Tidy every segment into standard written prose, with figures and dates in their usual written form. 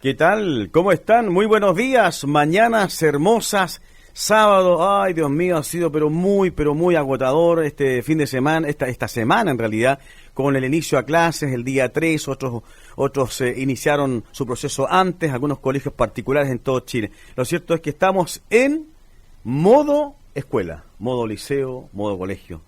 ¿Qué tal? ¿Cómo están? Muy buenos días, mañanas hermosas, sábado. Ay, Dios mío, ha sido pero muy agotador este fin de semana, esta semana en realidad, con el inicio a clases el día 3, otros iniciaron su proceso antes, algunos colegios particulares en todo Chile. Lo cierto es que estamos en modo escuela, modo liceo, modo colegio.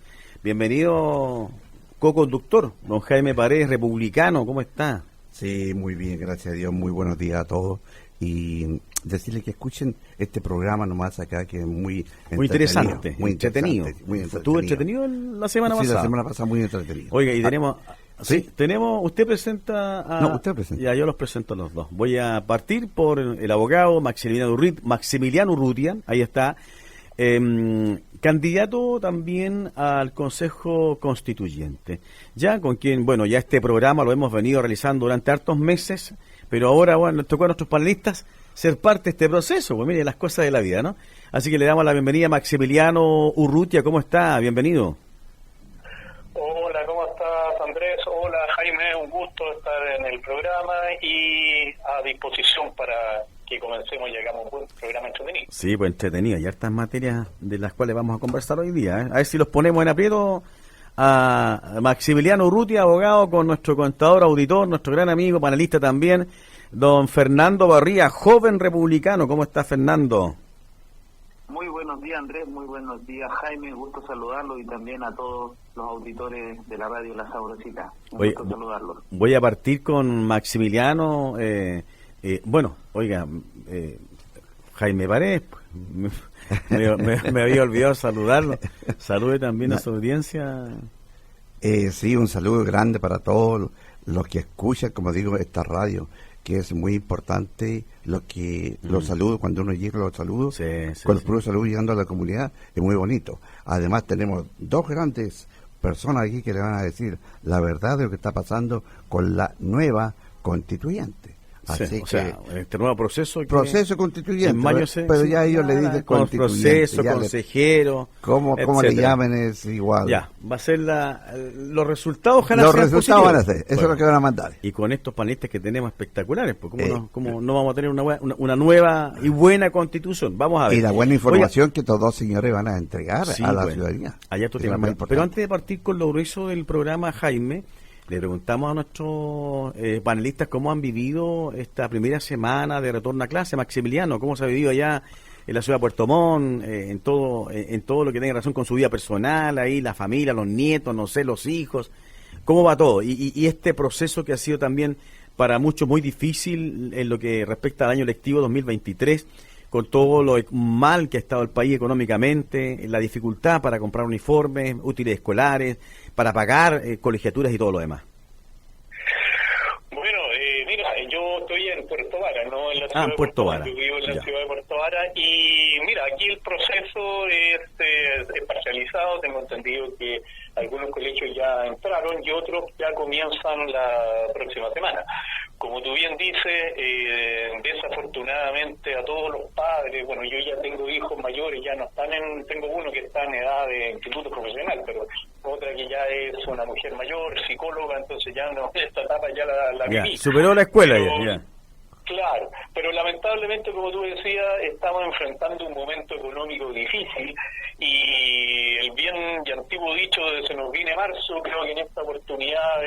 Bienvenido, co-conductor, don Jaime Paredes, republicano, ¿cómo está? Sí, muy bien, gracias a Dios, muy buenos días a todos y decirles que escuchen este programa nomás acá que es muy interesante, muy entretenido. ¿Estuvo entretenido la semana pasada? Sí, la semana pasada muy entretenido. Oiga, y tenemos... Sí, tenemos... Usted presenta a... No, usted presenta. Ya, yo los presento a los dos. Voy a partir por el abogado Maximiliano Urrutia, ahí está, candidato también al Consejo Constituyente, ya con quien, bueno, ya este programa lo hemos venido realizando durante hartos meses, pero ahora, bueno, nos tocó a nuestros panelistas ser parte de este proceso, pues mire, las cosas de la vida, ¿no? Así que le damos la bienvenida a Maximiliano Urrutia. ¿Cómo está? Bienvenido. Hola, ¿cómo estás, Andrés? Hola, Jaime, un gusto estar en el programa y a disposición para que comencemos y hagamos un buen programa entretenido. Sí, pues entretenido, y hartas materias de las cuales vamos a conversar hoy día, ¿eh? A ver si los ponemos en aprieto a Maximiliano Urrutia, abogado, con nuestro contador, auditor, nuestro gran amigo, panelista también, don Fernando Barría, joven republicano. ¿Cómo está, Fernando? Muy buenos días, Andrés, muy buenos días, Jaime, gusto saludarlo y también a todos los auditores de la radio La Sabrosita. Un gusto saludarlos. Voy a partir con Maximiliano. Bueno, oiga, Jaime Paredes, me había olvidado saludarlo. Salude también a su audiencia. Sí, un saludo grande para todos los que escuchan, como digo, esta radio, que es muy importante. Los saludos, cuando uno llega los saludos, con los puros saludos llegando a la comunidad, es muy bonito. Además tenemos dos grandes personas aquí que le van a decir la verdad de lo que está pasando con la nueva constituyente. Así o sea, este nuevo proceso constituyente, en mayo pero ya ellos le dicen constituyente, proceso, consejero, ¿cómo le llamen? Es igual. Ya, va a ser los resultados van a ser, eso es lo que van a mandar. Y con estos panelistas que tenemos espectaculares, pues ¿cómo no vamos a tener una nueva y buena constitución? Vamos a ver. Y la buena información que estos dos señores van a entregar a la ciudadanía. Allá tú pero antes de partir con lo grueso del programa, Jaime, le preguntamos a nuestros panelistas cómo han vivido esta primera semana de retorno a clase. Maximiliano, ¿cómo se ha vivido allá en la ciudad de Puerto Montt, en todo lo que tenga relación con su vida personal, ahí la familia, los nietos, no sé, los hijos? ¿Cómo va todo? Y este proceso que ha sido también para muchos muy difícil en lo que respecta al año lectivo 2023, con todo lo mal que ha estado el país económicamente, la dificultad para comprar uniformes, útiles escolares, para pagar colegiaturas y todo lo demás. Bueno, mira, yo estoy en Puerto Vara, ¿no? En la ciudad de Puerto Vara. Yo vivo en la ciudad de Puerto Vara y mira, aquí el proceso es parcializado. Tengo entendido que algunos colegios ya entraron y otros ya comienzan la próxima semana. Como tú bien dices, desafortunadamente a todos los padres, bueno, yo ya tengo hijos mayores, ya no están tengo uno que está en edad de instituto profesional, pero otra que ya es una mujer mayor, psicóloga, entonces ya no, esta etapa ya la viví. Superó la escuela ya. Claro, pero lamentablemente, como tú decías, estamos enfrentando un momento económico difícil y el bien y antiguo dicho de se nos viene marzo, creo que en esta oportunidad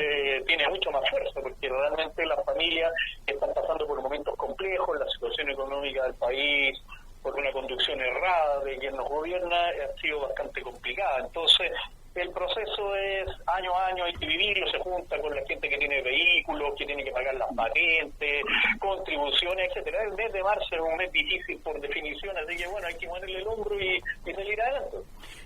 tiene mucho más fuerza, porque realmente las familias están pasando por momentos complejos, la situación económica del país, por una conducción errada de quien nos gobierna, ha sido bastante complicada. Entonces, el proceso es año a año, hay que vivirlo, se junta con la gente que tiene vehículos, que tiene que pagar las patentes, contribuciones, etcétera. El mes de marzo es un mes difícil por definición, así que bueno, hay que ponerle el hombro y salir adelante.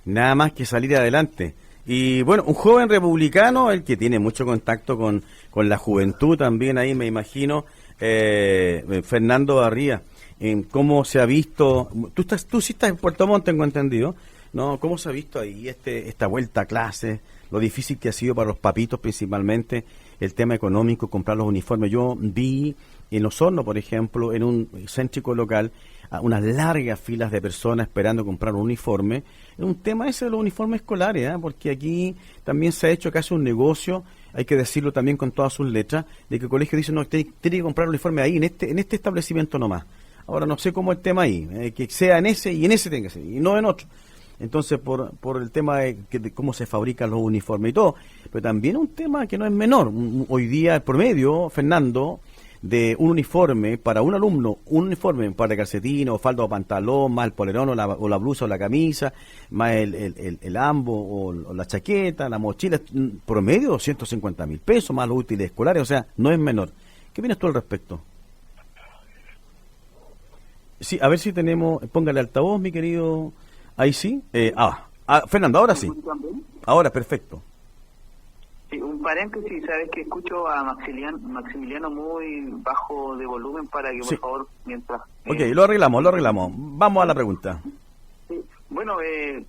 Nada más que salir adelante. Y bueno, un joven republicano, el que tiene mucho contacto con la juventud también ahí, me imagino, Fernando Barría. ¿Cómo se ha visto? Tú sí estás en Puerto Montt, tengo entendido, ¿no? ¿Cómo se ha visto ahí esta vuelta a clase? Lo difícil que ha sido para los papitos principalmente el tema económico, comprar los uniformes. Yo vi en Osorno, por ejemplo, en un céntrico local, unas largas filas de personas esperando comprar un uniforme. Es un tema ese de los uniformes escolares, porque aquí también se ha hecho casi un negocio hay que decirlo también con todas sus letras, de que el colegio dice, no, tiene que comprar el uniforme ahí, en este establecimiento nomás. Ahora no sé cómo es el tema ahí, que sea en ese y en ese tenga que ser, y no en otro. Entonces, por el tema de cómo se fabrican los uniformes y todo, pero también un tema que no es menor. Hoy día el promedio, Fernando, de un uniforme para un alumno, un uniforme para calcetín o falda o pantalón, más el polerón o la blusa o la camisa, más el ambo o la chaqueta, la mochila, promedio 250.000 pesos, más los útiles escolares, o sea, no es menor. ¿Qué opinas tú al respecto? Sí, a ver si tenemos, póngale altavoz, mi querido, ahí sí. Fernando, ahora sí. Ahora, perfecto. Sí, un paréntesis, sabes que escucho a Maximiliano muy bajo de volumen para que por favor, mientras... Ok, lo arreglamos. Vamos a la pregunta. Sí. Bueno,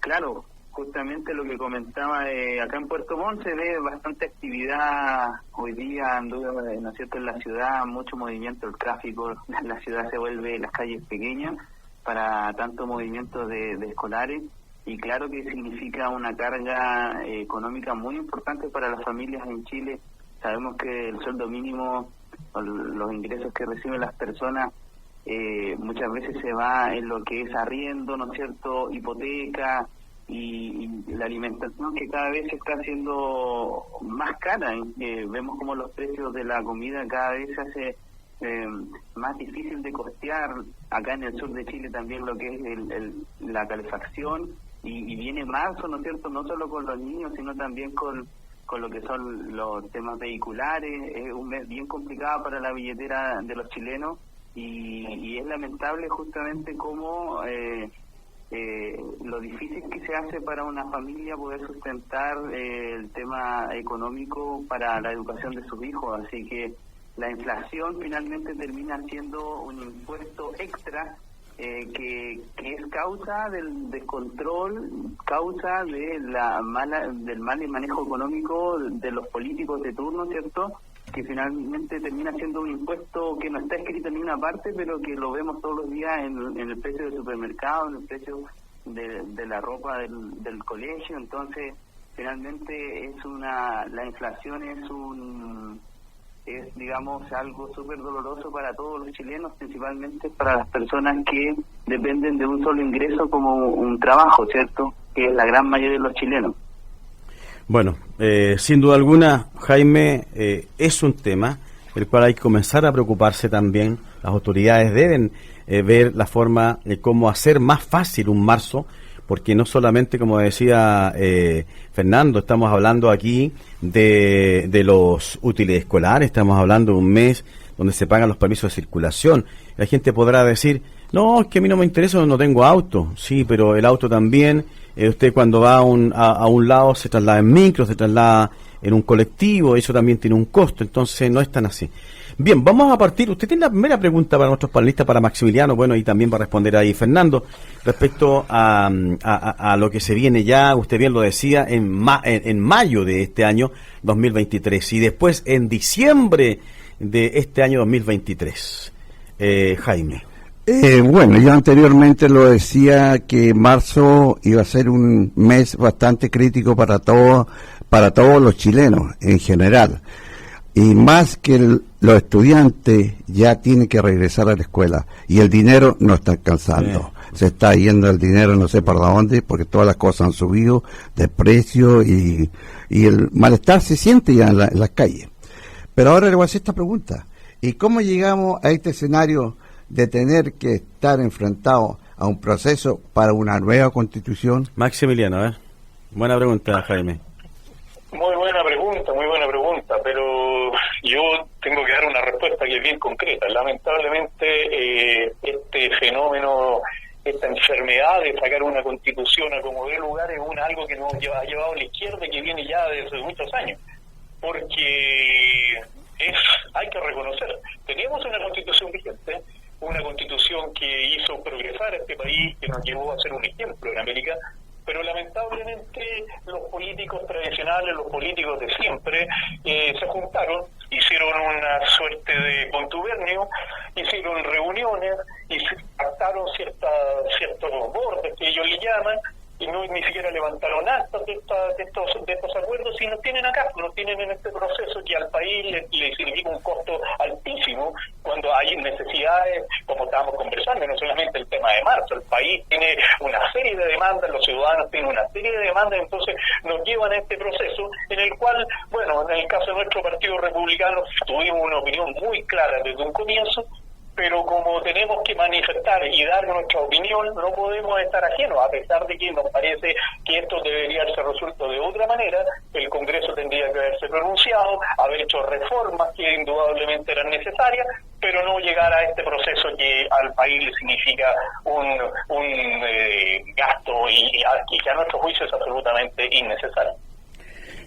claro, justamente lo que comentaba, acá en Puerto Montt se ve bastante actividad hoy día, ¿no es cierto?, en la ciudad, mucho movimiento, el tráfico, la ciudad se vuelve, las calles pequeñas para tanto movimiento de escolares. Y claro que significa una carga económica muy importante para las familias en Chile. Sabemos que el sueldo mínimo, o los ingresos que reciben las personas, muchas veces se va en lo que es arriendo, ¿no es cierto?, hipoteca y la alimentación, que cada vez se está haciendo más cara. Vemos como los precios de la comida cada vez se hace más difícil de costear. Acá en el sur de Chile también lo que es la calefacción. Y viene marzo, ¿no es cierto?, no solo con los niños, sino también con lo que son los temas vehiculares. Es un mes bien complicado para la billetera de los chilenos y es lamentable justamente cómo lo difícil que se hace para una familia poder sustentar el tema económico para la educación de sus hijos. Así que la inflación finalmente termina siendo un impuesto extra que es causa del descontrol, causa de del mal manejo económico de los políticos de turno, ¿cierto?, que finalmente termina siendo un impuesto que no está escrito en ninguna parte, pero que lo vemos todos los días en el precio del supermercado, en el precio de la ropa del colegio. Entonces finalmente la inflación es digamos algo súper doloroso para todos los chilenos, principalmente para las personas que dependen de un solo ingreso como un trabajo, ¿cierto?, que es la gran mayoría de los chilenos. Bueno, sin duda alguna, Jaime, es un tema del cual hay que comenzar a preocuparse también. Las autoridades deben ver la forma de cómo hacer más fácil un marzo, porque no solamente, como decía Fernando, estamos hablando aquí de los útiles escolares, estamos hablando de un mes donde se pagan los permisos de circulación. La gente podrá decir, no, es que a mí no me interesa, no tengo auto. Sí, pero el auto también, usted cuando va a un lado se traslada en micro, se traslada en un colectivo, eso también tiene un costo, entonces no es tan así. Bien, vamos a partir. Usted tiene la primera pregunta para nuestros panelistas, para Maximiliano, bueno, y también va a responder ahí Fernando, respecto a lo que se viene ya, usted bien lo decía, en mayo de este año 2023 y después en diciembre de este año 2023. Jaime. Bueno, yo anteriormente lo decía que marzo iba a ser un mes bastante crítico para todos los chilenos en general. Y más que los estudiantes ya tienen que regresar a la escuela y el dinero no está alcanzando. Se está yendo el dinero no sé para dónde, porque todas las cosas han subido de precio y el malestar se siente ya en las calles. Pero ahora le voy a hacer esta pregunta. ¿Y cómo llegamos a este escenario de tener que estar enfrentados a un proceso para una nueva constitución? Maximiliano, buena pregunta, Jaime. Muy buena pregunta, pero yo tengo que dar una respuesta que es bien concreta. Lamentablemente, este fenómeno, esta enfermedad de sacar una constitución a como dé lugar es algo que nos ha llevado a la izquierda y que viene ya desde muchos años. Porque hay que reconocer, teníamos una constitución vigente, una constitución que hizo progresar a este país, que nos llevó a ser un ejemplo en América, pero lamentablemente los políticos tradicionales, los políticos de siempre, se juntaron, hicieron una suerte de contubernio, hicieron reuniones y pactaron ciertos bordes que ellos le llaman, que no ni siquiera levantaron actas de estos acuerdos, y nos tienen acá, nos tienen en este proceso que al país le significa un costo altísimo cuando hay necesidades, como estábamos conversando, no solamente el tema de marzo, el país tiene una serie de demandas, los ciudadanos tienen una serie de demandas, entonces nos llevan a este proceso en el cual, bueno, en el caso de nuestro Partido Republicano tuvimos una opinión muy clara desde un comienzo, pero como tenemos que manifestar y dar nuestra opinión, no podemos estar ajenos, a pesar de que nos parece que esto debería haberse resuelto de otra manera. El Congreso tendría que haberse pronunciado, haber hecho reformas que indudablemente eran necesarias, pero no llegar a este proceso que al país le significa un gasto y que a nuestro juicio es absolutamente innecesario.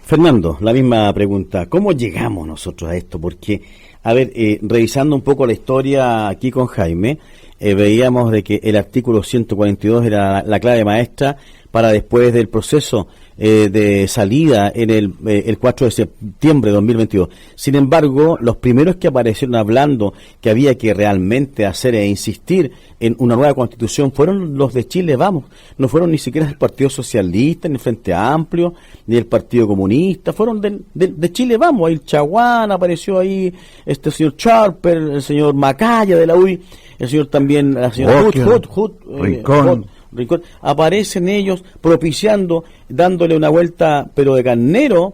Fernando, la misma pregunta. ¿Cómo llegamos nosotros a esto? Porque, a ver, revisando un poco la historia aquí con Jaime, veíamos de que el artículo 142 era la clave maestra para después del proceso de salida en el 4 de septiembre de 2022. Sin embargo, los primeros que aparecieron hablando que había que realmente hacer e insistir en una nueva constitución fueron los de Chile Vamos. No fueron ni siquiera el Partido Socialista, ni el Frente Amplio, ni el Partido Comunista, fueron de Chile Vamos. Ahí el Chaguán apareció ahí, este señor Charper, el señor Macaya de la UDI, el señor también, la señora Rincón. Aparecen ellos propiciando, dándole una vuelta pero de carnero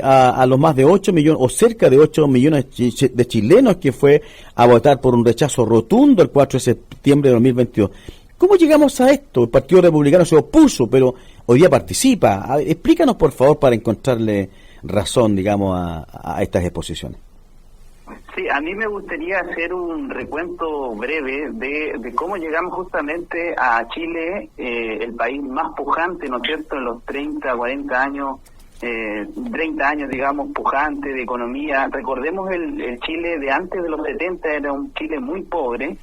a los más de 8 millones o cerca de 8 millones de chilenos que fue a votar por un rechazo rotundo el 4 de septiembre de 2022. ¿Cómo llegamos a esto? El Partido Republicano se opuso, pero hoy día participa. A ver, explícanos por favor para encontrarle razón, digamos, a estas exposiciones. Sí, a mí me gustaría hacer un recuento breve de cómo llegamos justamente a Chile, el país más pujante, ¿no es cierto?, en los 30, 40 años, 30 años, digamos, pujante de economía. Recordemos el Chile de antes de los 70, era un Chile muy pobre,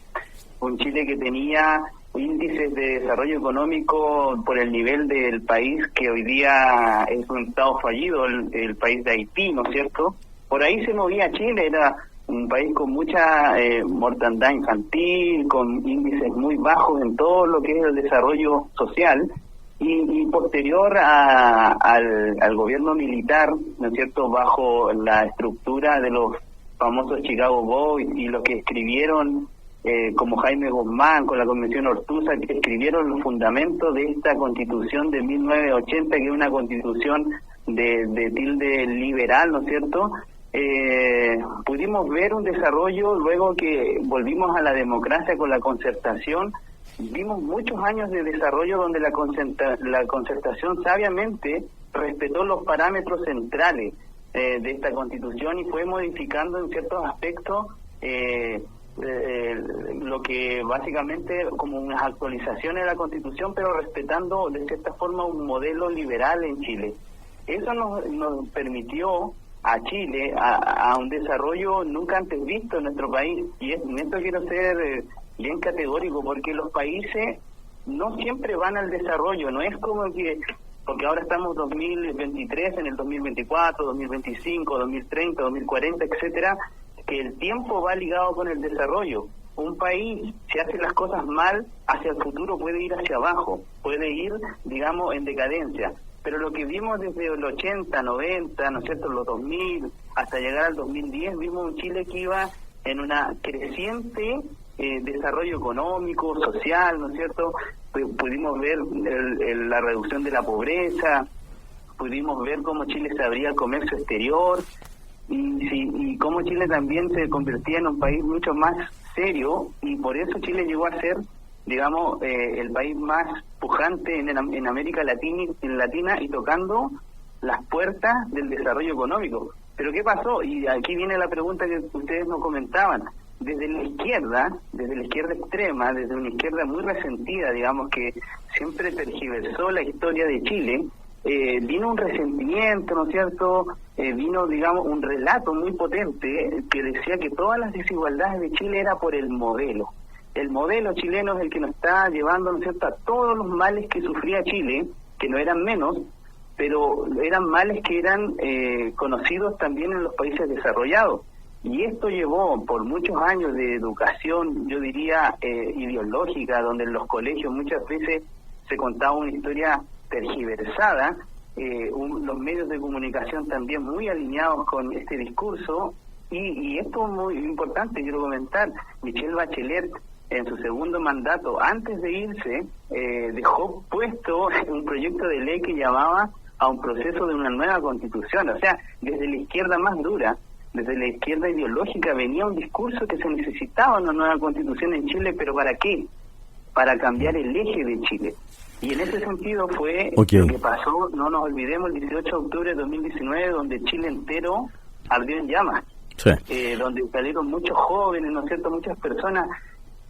un Chile que tenía índices de desarrollo económico por el nivel del país que hoy día es un estado fallido, el país de Haití, ¿no es cierto? Por ahí se movía Chile, era un país con mucha mortandad infantil, con índices muy bajos en todo lo que es el desarrollo social, y posterior al gobierno militar, ¿no es cierto?, bajo la estructura de los famosos Chicago Boys y los que escribieron, como Jaime Guzmán, con la Convención Ortuza, que escribieron los fundamentos de esta Constitución de 1980, que es una Constitución de tilde liberal, ¿no es cierto?, pudimos ver un desarrollo luego que volvimos a la democracia con la concertación. Vimos muchos años de desarrollo donde la concertación sabiamente respetó los parámetros centrales de esta Constitución y fue modificando en ciertos aspectos lo que básicamente como unas actualizaciones de la Constitución, pero respetando de cierta forma un modelo liberal en Chile. Eso nos permitió a Chile a un desarrollo nunca antes visto en nuestro país, y en esto quiero ser bien categórico, porque los países no siempre van al desarrollo, no es como que, porque ahora estamos 2023, en el 2024, 2025, 2030, 2040, etcétera, que el tiempo va ligado con el desarrollo. Un país, si hace las cosas mal, hacia el futuro puede ir hacia abajo, puede ir, digamos, en decadencia. Pero lo que vimos desde el 80, 90, ¿no es cierto?, los 2000, hasta llegar al 2010, vimos un Chile que iba en una creciente desarrollo económico, social, ¿no es cierto? Pudimos ver la reducción de la pobreza, pudimos ver cómo Chile se abría al comercio exterior, y cómo Chile también se convertía en un país mucho más serio, y por eso Chile llegó a ser, digamos, el país más pujante en América Latina y tocando las puertas del desarrollo económico. Pero ¿qué pasó? Y aquí viene la pregunta que ustedes nos comentaban. Desde la izquierda extrema, desde una izquierda muy resentida, digamos, que siempre tergiversó la historia de Chile, vino un resentimiento, ¿no es cierto?, vino, digamos, un relato muy potente que decía que todas las desigualdades de Chile era por el modelo. El modelo chileno es el que nos está llevando, ¿no es cierto?, a todos los males que sufría Chile, que no eran menos, pero eran males que eran conocidos también en los países desarrollados. Y esto llevó por muchos años de educación, yo diría, ideológica, donde en los colegios muchas veces se contaba una historia tergiversada, los medios de comunicación también muy alineados con este discurso, y esto es muy importante, quiero comentar. Michelle Bachelet, en su segundo mandato, antes de irse, dejó puesto un proyecto de ley que llamaba a un proceso de una nueva constitución. O sea, desde la izquierda más dura, desde la izquierda ideológica, venía un discurso que se necesitaba una nueva constitución en Chile, pero ¿para qué? Para cambiar el eje de Chile. Y en ese sentido fue lo que pasó, no nos olvidemos, el 18 de octubre de 2019, donde Chile entero ardió en llamas. Sí. Donde salieron muchos jóvenes, ¿no es cierto?, muchas personas,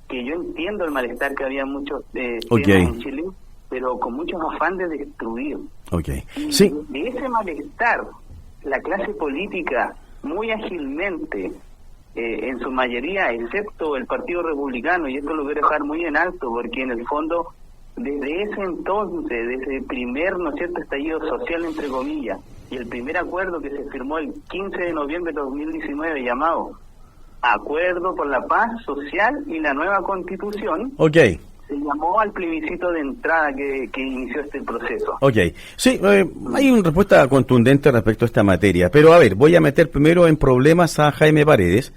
que yo entiendo el malestar que había muchos en Chile, pero con muchos afán de destruir. Y sí. De ese malestar, la clase política, muy ágilmente, en su mayoría, excepto el Partido Republicano, y esto lo quiero dejar muy en alto, porque en el fondo, desde ese entonces, desde el primer, ¿no es cierto?, estallido social, entre comillas, y el primer acuerdo que se firmó el 15 de noviembre de 2019, llamado Acuerdo por la Paz Social y la Nueva Constitución, se llamó al plebiscito de entrada que inició este proceso. Sí, hay una respuesta contundente respecto a esta materia, pero a ver, voy a meter primero en problemas a Jaime Paredes,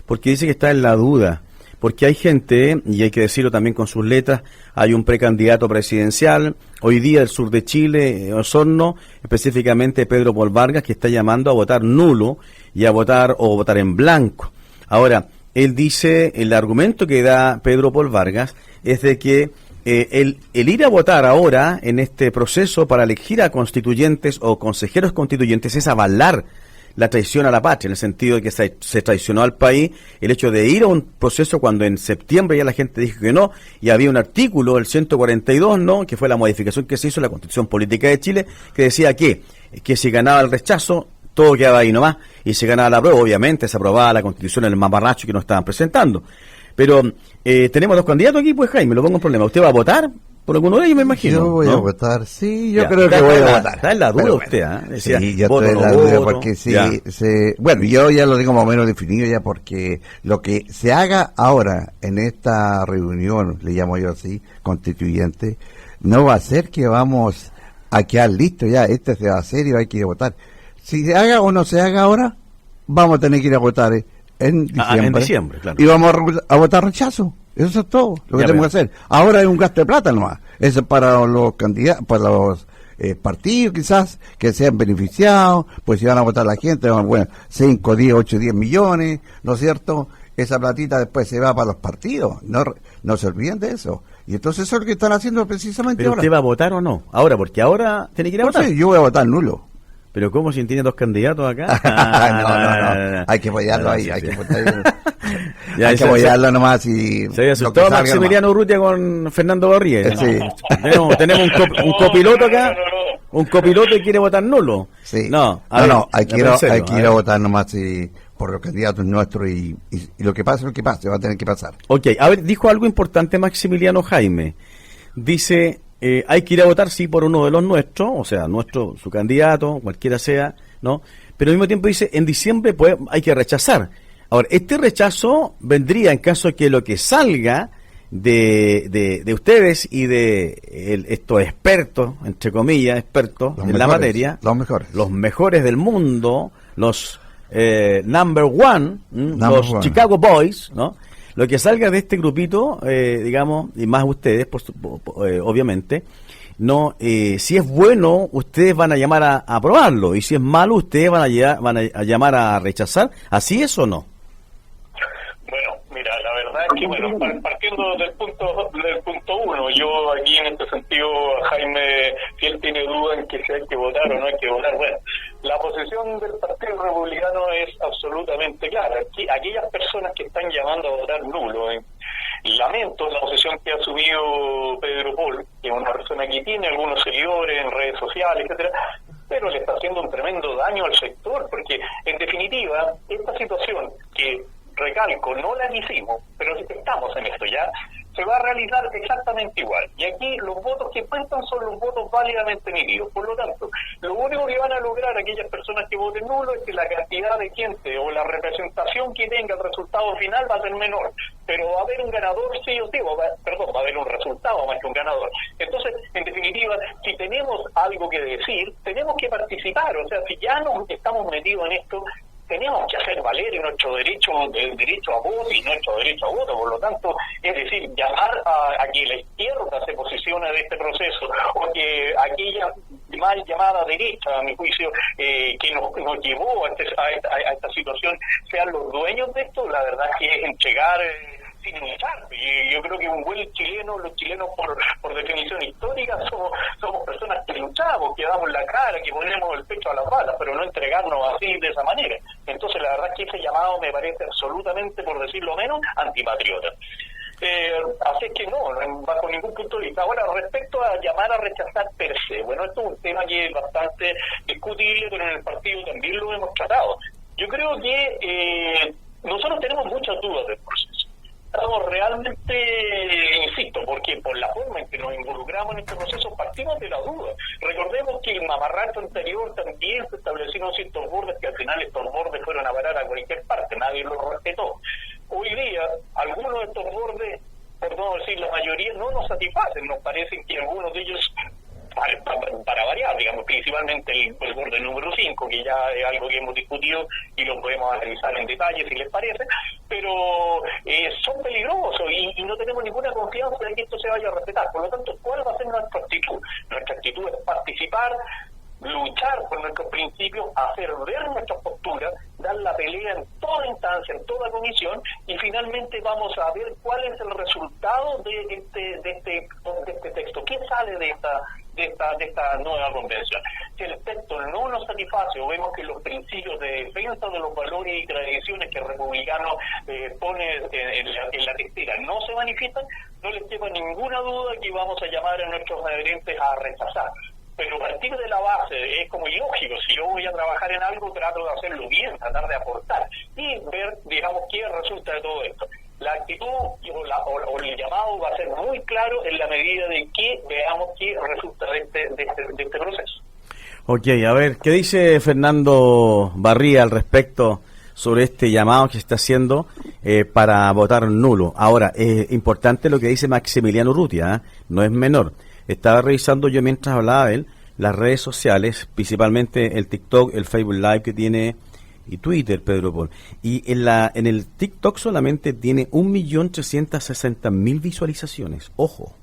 porque dice que está en la duda, porque hay gente, y hay que decirlo también con sus letras, hay un precandidato presidencial, hoy día del sur de Chile, Osorno, específicamente Pedro Paul Vargas, que está llamando a votar nulo y a votar en blanco. Ahora, él dice, el argumento que da Pedro Paul Vargas es de que el ir a votar ahora en este proceso para elegir a constituyentes o consejeros constituyentes es avalar la traición a la patria, en el sentido de que se traicionó al país, el hecho de ir a un proceso cuando en septiembre ya la gente dijo que no, y había un artículo, el 142, ¿no?, que fue la modificación que se hizo en la Constitución Política de Chile, que decía que si ganaba el rechazo, todo quedaba ahí nomás, y si ganaba la prueba, obviamente se aprobaba la Constitución en el mamarracho que nos estaban presentando. Pero tenemos dos candidatos aquí, pues Jaime, lo pongo en problema. ¿Usted va a votar por alguno de ellos, me imagino? Yo voy a votar, sí, yo creo que voy a votar. Está en la duda usted, ¿eh? Decía, sí, yo estoy en la duda porque bueno, yo ya lo digo más o menos definido ya, porque lo que se haga ahora en esta reunión, le llamo yo así, constituyente, no va a ser que vamos a quedar listos ya, se va a hacer y hay que ir a votar. Si se haga o no se haga ahora, vamos a tener que ir a votar en diciembre, claro. Y vamos a votar rechazo. Eso es todo lo que tenemos que hacer. Ahora es un gasto de plata nomás. Eso es para los candidatos, para los partidos quizás, que sean beneficiados, pues si van a votar la gente, bueno, 5, 10, 8, 10 millones, ¿no es cierto? Esa platita después se va para los partidos. No se olviden de eso. Y entonces eso es lo que están haciendo precisamente ahora. ¿Pero usted va a votar o no? Ahora, porque ahora tiene que ir a votar. Sí, yo voy a votar nulo. ¿Pero cómo, si tiene dos candidatos acá? No. Hay que apoyarlo ahí, hay que apoyarlo. Hay que apoyarlo nomás y... Se había asustado Maximiliano Urrutia con Fernando Barriga. Sí. Tenemos un copiloto acá, un copiloto y quiere votar nulo. Sí. Hay que ir a votar nomás por los candidatos nuestros y lo que pase, va a tener que pasar. A ver, dijo algo importante Maximiliano Jaime. Dice... hay que ir a votar, sí, por uno de los nuestros, o sea, su candidato, cualquiera sea, ¿no? Pero al mismo tiempo dice, en diciembre pues hay que rechazar. Ahora, este rechazo vendría en caso de que lo que salga de ustedes y de estos expertos, entre comillas, la materia, los mejores del mundo, los number one, los Chicago Boys, ¿no? Lo que salga de este grupito, digamos, y más ustedes, obviamente, no, si es bueno, ustedes van a llamar a aprobarlo, y si es malo, ustedes van a llamar a rechazar. ¿Así es o no? Bueno, mira, la verdad es que, bueno, partiendo del punto uno, yo aquí en este sentido, Jaime, si él tiene duda en que si hay que votar o no hay que votar, bueno, la posición del Partido Republicano es absolutamente clara. Aquellas personas que están llamando a votar nulo, lamento la posición que ha asumido Pedro Paul, que es una persona que tiene algunos seguidores en redes sociales, etcétera, pero le está haciendo un tremendo daño al sector, porque en definitiva, esta situación que, recalco, no la hicimos, pero estamos en esto ya, se va a realizar exactamente igual. Y aquí los votos que cuentan son los votos válidamente emitidos. Por lo tanto, lo único que van a lograr aquellas personas que voten nulo es que la cantidad de gente o la representación que tenga el resultado final va a ser menor. Pero va a haber un ganador sí o sí, va a haber un resultado más que un ganador. Entonces, en definitiva, si tenemos algo que decir, tenemos que participar. O sea, si ya nos estamos metidos en esto, tenemos que hacer valer nuestro derecho a voto y nuestro derecho a voto. Por lo tanto, es decir, llamar a que la izquierda se posicione de este proceso, o que aquella mal llamada derecha, a mi juicio, que nos llevó a esta situación, sean los dueños de esto, la verdad que es entregar sin luchar. Y yo creo que un buen chileno, los chilenos por definición histórica somos personas que luchamos, que damos la cara, que ponemos el pecho a las balas, pero no entregarnos así de esa manera. Entonces la verdad es que ese llamado me parece absolutamente, por decirlo menos, antipatriota. Así es que no, bajo ningún punto de vista. Ahora, respecto a llamar a rechazar per se, bueno, esto es un tema que es bastante discutible, pero en el partido también lo hemos tratado. Yo creo que nosotros tenemos muchas dudas del proceso. Estamos realmente, insisto, porque por la forma en que nos involucramos en este proceso partimos de la duda. Recordemos que el mamarracho anterior también se establecieron ciertos bordes que al final estos bordes fueron a parar a cualquier parte, nadie los respetó. Hoy día, algunos de estos bordes, por no decir la mayoría, no nos satisfacen. Nos parecen que algunos de ellos, para variar, digamos, principalmente el borde número 5, que ya es algo que hemos discutido y lo podemos analizar en detalle si les parece, pero son peligrosos y no tenemos ninguna confianza de que esto se vaya a respetar. Por lo tanto, ¿cuál va a ser nuestra actitud? Nuestra actitud es participar, luchar por nuestros principios, hacer ver nuestras posturas, dar la pelea en toda instancia, en toda comisión, y finalmente vamos a ver cuál es el resultado de este texto. ¿Qué sale de esta nueva convención? Si el texto no nos satisface o vemos que los principios de defensa de los valores y tradiciones que el republicano pone en la textera no se manifiestan, no les quepa ninguna duda que vamos a llamar a nuestros adherentes a rechazar. Pero partir de la base es como ilógico. Si yo voy a trabajar en algo, trato de hacerlo bien, tratar de aportar y ver, digamos, qué resulta de todo esto. La actitud o el llamado va a ser muy claro en la medida de que veamos qué resulta de este proceso. Ok, a ver, ¿qué dice Fernando Barría al respecto sobre este llamado que se está haciendo para votar nulo? Ahora, es importante lo que dice Maximiliano Urrutia, no es menor. Estaba revisando yo mientras hablaba de él las redes sociales, principalmente el TikTok, el Facebook Live que tiene y Twitter, Pedro Paul. Y en el TikTok solamente tiene 1.360.000 visualizaciones. Ojo.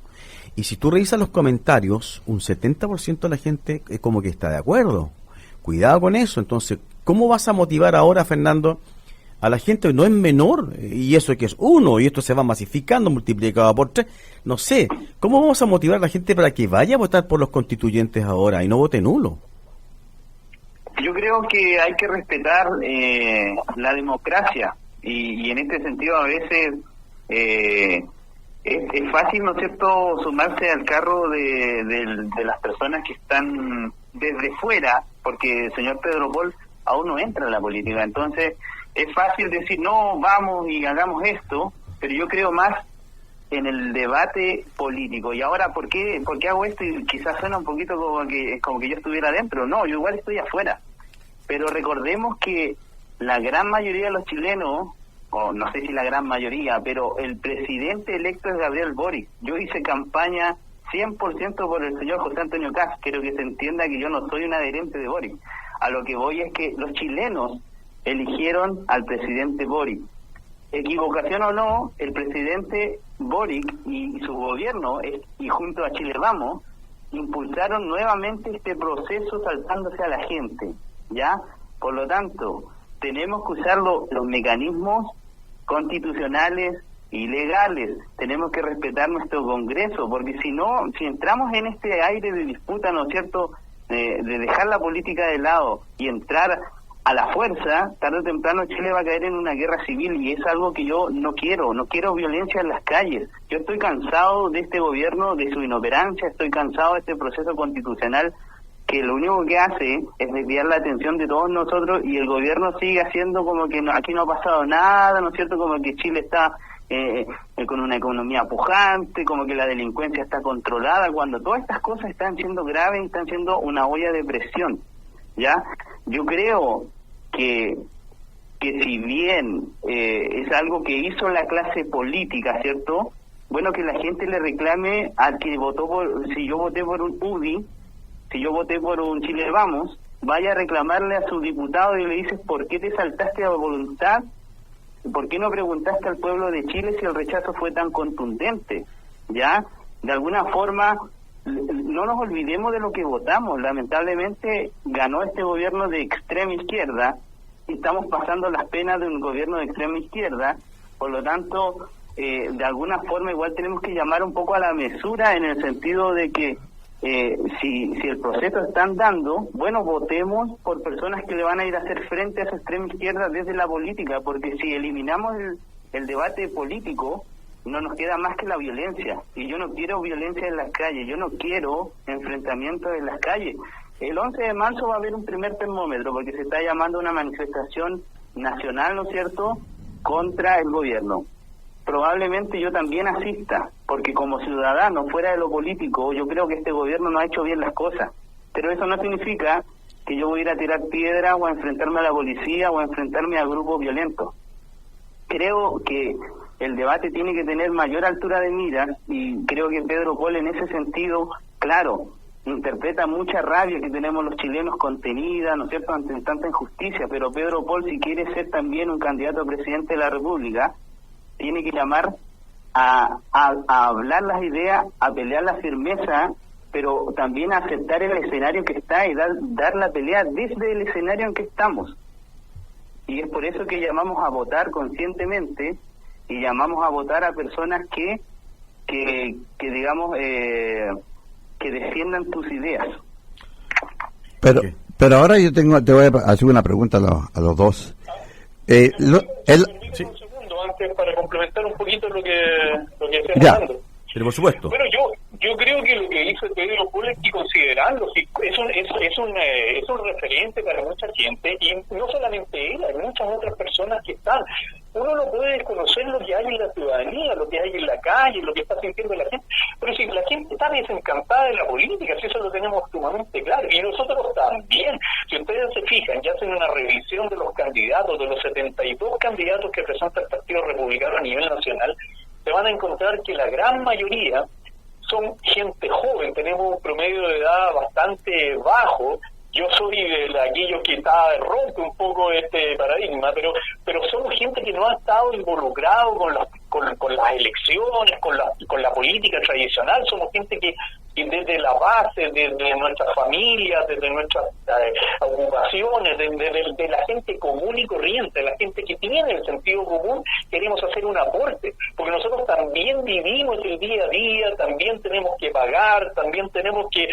Y si tú revisas los comentarios, un 70% de la gente es como que está de acuerdo. Cuidado con eso. Entonces, ¿cómo vas a motivar ahora, Fernando, a la gente? No es menor, y eso que es 1, y esto se va masificando, multiplicado por 3, no sé, ¿cómo vamos a motivar a la gente para que vaya a votar por los constituyentes ahora y no vote nulo? Yo creo que hay que respetar la democracia, y en este sentido a veces es fácil, ¿no es cierto?, sumarse al carro de las personas que están desde fuera, porque el señor Pedro Paul aún no entra en la política, entonces es fácil decir, no, vamos y hagamos esto, pero yo creo más en el debate político. Y ahora, ¿por qué hago esto? Y quizás suena un poquito como que yo estuviera adentro. No, yo igual estoy afuera. Pero recordemos que la gran mayoría de los chilenos, o no sé si la gran mayoría, pero el presidente electo es Gabriel Boric. Yo hice campaña 100% por el señor José Antonio Kast. Quiero que se entienda que yo no soy un adherente de Boric. A lo que voy es que los chilenos eligieron al presidente Boric. Equivocación o no, el presidente Boric y su gobierno, y junto a Chile Vamos, impulsaron nuevamente este proceso saltándose a la gente, ¿ya? Por lo tanto, tenemos que usar los mecanismos constitucionales y legales, tenemos que respetar nuestro Congreso, porque si no, si entramos en este aire de disputa, ¿no es cierto?, de dejar la política de lado y entrar a la fuerza, tarde o temprano Chile va a caer en una guerra civil, y es algo que yo no quiero violencia en las calles. Yo estoy cansado de este gobierno, de su inoperancia, estoy cansado de este proceso constitucional que lo único que hace es desviar la atención de todos nosotros, y el gobierno sigue haciendo como que aquí no ha pasado nada, ¿no es cierto?, como que Chile está con una economía pujante, como que la delincuencia está controlada, cuando todas estas cosas están siendo graves y están siendo una olla de presión, ¿ya? Yo creo que si bien es algo que hizo la clase política, ¿cierto? Bueno, que la gente le reclame al que votó si yo voté por un UDI, si yo voté por un Chile Vamos, vaya a reclamarle a su diputado y le dices, ¿por qué te saltaste a voluntad? ¿Por qué no preguntaste al pueblo de Chile si el rechazo fue tan contundente? ¿Ya? De alguna forma, no nos olvidemos de lo que votamos. Lamentablemente ganó este gobierno de extrema izquierda y estamos pasando las penas de un gobierno de extrema izquierda. Por lo tanto, de alguna forma igual tenemos que llamar un poco a la mesura, en el sentido de que si el proceso está andando, bueno, votemos por personas que le van a ir a hacer frente a esa extrema izquierda desde la política, porque si eliminamos el debate político, no nos queda más que la violencia, y yo no quiero violencia en las calles, yo no quiero enfrentamientos en las calles. El 11 de marzo va a haber un primer termómetro, porque se está llamando una manifestación nacional, ¿no es cierto?, contra el gobierno. Probablemente yo también asista, porque como ciudadano, fuera de lo político, yo creo que este gobierno no ha hecho bien las cosas. Pero eso no significa que yo voy a ir a tirar piedras o a enfrentarme a la policía o a enfrentarme a grupos violentos. Creo que el debate tiene que tener mayor altura de miras, y creo que Pedro Pol en ese sentido, claro, interpreta mucha rabia que tenemos los chilenos contenida, ¿no es cierto?, ante tanta injusticia, pero Pedro Pol, si quiere ser también un candidato a presidente de la República, tiene que llamar a hablar las ideas, a pelear la firmeza, pero también a aceptar el escenario que está y dar la pelea desde el escenario en que estamos. Y es por eso que llamamos a votar conscientemente y llamamos a votar a personas que digamos, que defiendan tus ideas. Pero ahora te voy a hacer una pregunta a los dos. Sí. Antes, para complementar un poquito lo que estoy hablando. Pero por supuesto. Bueno, yo creo que lo que hizo Pedro Pol hay que considerarlo, es un referente para mucha gente, y no solamente él, hay muchas otras personas que están. Uno no puede desconocer lo que hay en la ciudadanía, lo que hay en la calle, lo que está sintiendo la gente, pero si la gente está desencantada de la política, si eso lo tenemos sumamente claro, y nosotros también. Si ustedes se fijan, ya hacen una revisión de los candidatos, de los 72 candidatos que presenta el Partido Republicano a nivel nacional, se van a encontrar que la gran mayoría son gente joven, tenemos un promedio de edad bastante bajo. Yo soy de aquellos que está roto un poco este paradigma, pero somos gente que no ha estado involucrado con las elecciones, con la política tradicional. Somos gente que desde la base, desde nuestras familias, desde nuestras ocupaciones, de la gente común y corriente, la gente que tiene el sentido común, queremos hacer un aporte, porque nosotros también vivimos el día a día, también tenemos que pagar, también tenemos que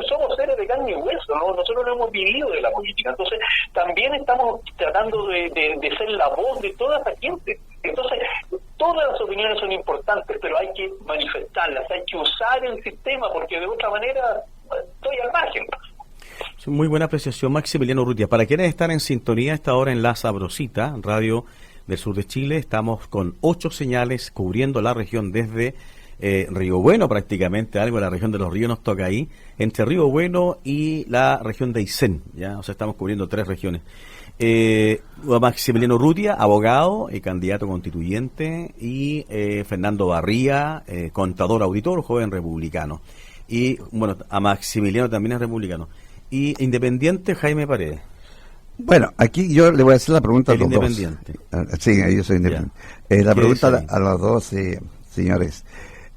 somos seres de carne y hueso, ¿no? Nosotros no hemos vivido de la política, entonces también estamos tratando de ser la voz de toda esa gente. Entonces, todas las opiniones son importantes, pero hay que manifestarlas, hay que usar el sistema, porque de otra manera estoy al margen. Muy buena apreciación, Maximiliano Urrutia. Para quienes están en sintonía a esta hora en La Sabrosita, Radio del Sur de Chile, estamos con 8 señales cubriendo la región desde Río Bueno, prácticamente algo de la región de los ríos nos toca ahí, entre Río Bueno y la región de Aysén, ya, o sea, estamos cubriendo 3 regiones. Maximiliano Urrutia, abogado y candidato constituyente, y Fernando Barría, contador auditor, joven republicano. Y bueno, a Maximiliano también es republicano. Y independiente, Jaime Paredes. Bueno, aquí yo le voy a hacer la pregunta a los independiente. Dos. Sí, yo soy independiente. La pregunta a los dos señores.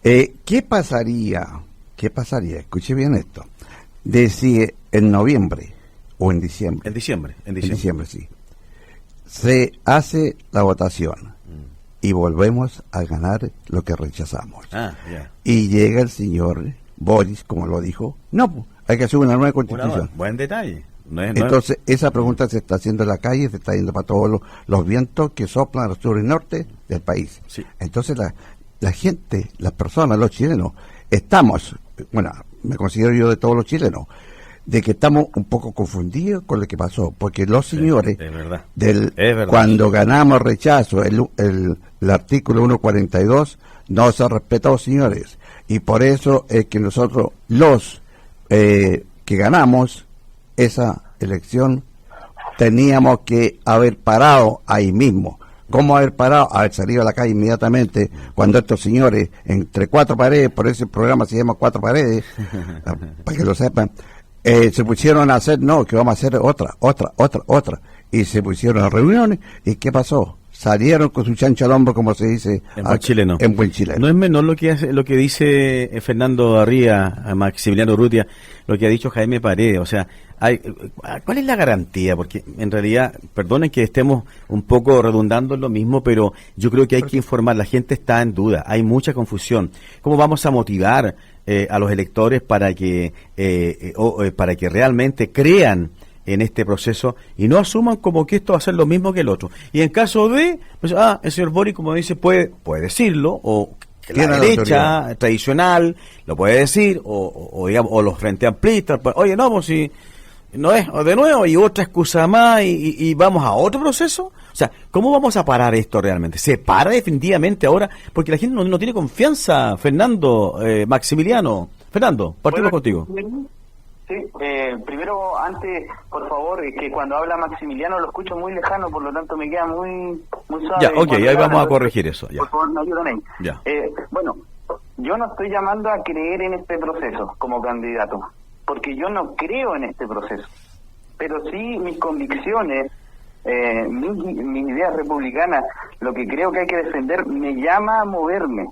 ¿Qué pasaría, escuche bien esto, de si en noviembre o en diciembre? En diciembre, sí. Se hace la votación y volvemos a ganar lo que rechazamos. Y llega el señor Boris, como lo dijo, no, hay que hacer una nueva constitución. Buen detalle. Entonces, esa pregunta se está haciendo en la calle, se está yendo para todos los vientos que soplan al sur y norte del país. Sí. Entonces, la gente, las personas, los chilenos, estamos, bueno, me considero yo de todos los chilenos, de que estamos un poco confundidos con lo que pasó, porque los señores, es verdad. Cuando ganamos rechazo, el artículo 142 no se respetó, señores, y por eso es que nosotros, los que ganamos esa elección, teníamos que haber parado ahí mismo. ¿Cómo haber parado? Haber salido a la calle inmediatamente cuando estos señores, entre cuatro paredes, por eso el programa se llama Cuatro Paredes, para que lo sepan, se pusieron a hacer, no, que vamos a hacer otra, y se pusieron a reuniones, ¿y qué pasó? Salieron con su chancho al hombro, como se dice en buen chileno. En buen chileno. No es menor lo que dice Fernando Arría, Maximiliano Urrutia, lo que ha dicho Jaime Paredes. O sea, ¿cuál es la garantía? Porque en realidad, perdonen que estemos un poco redundando en lo mismo, pero yo creo que hay que informar. La gente está en duda, hay mucha confusión. ¿Cómo vamos a motivar a los electores para que realmente crean en este proceso y no asuman como que esto va a ser lo mismo que el otro? Y en caso de, pues, el señor Boric, como dice, puede decirlo, o la derecha tradicional lo puede decir, o digamos, o los frente amplistas, pues, oye, no, pues si no es, o de nuevo, y otra excusa más, y vamos a otro proceso. O sea, ¿cómo vamos a parar esto realmente? ¿Se para definitivamente ahora? Porque la gente no tiene confianza, Fernando, Maximiliano. Fernando, partimos contigo. Sí, primero, antes, por favor, que cuando habla Maximiliano lo escucho muy lejano, por lo tanto me queda muy suave. Ya, ok, ahí vamos a corregir eso. Ya. Por favor, me ayudan ahí. Ya. Bueno, yo no estoy llamando a creer en este proceso como candidato, porque yo no creo en este proceso, pero sí mis convicciones, mis ideas republicanas, lo que creo que hay que defender, me llama a moverme,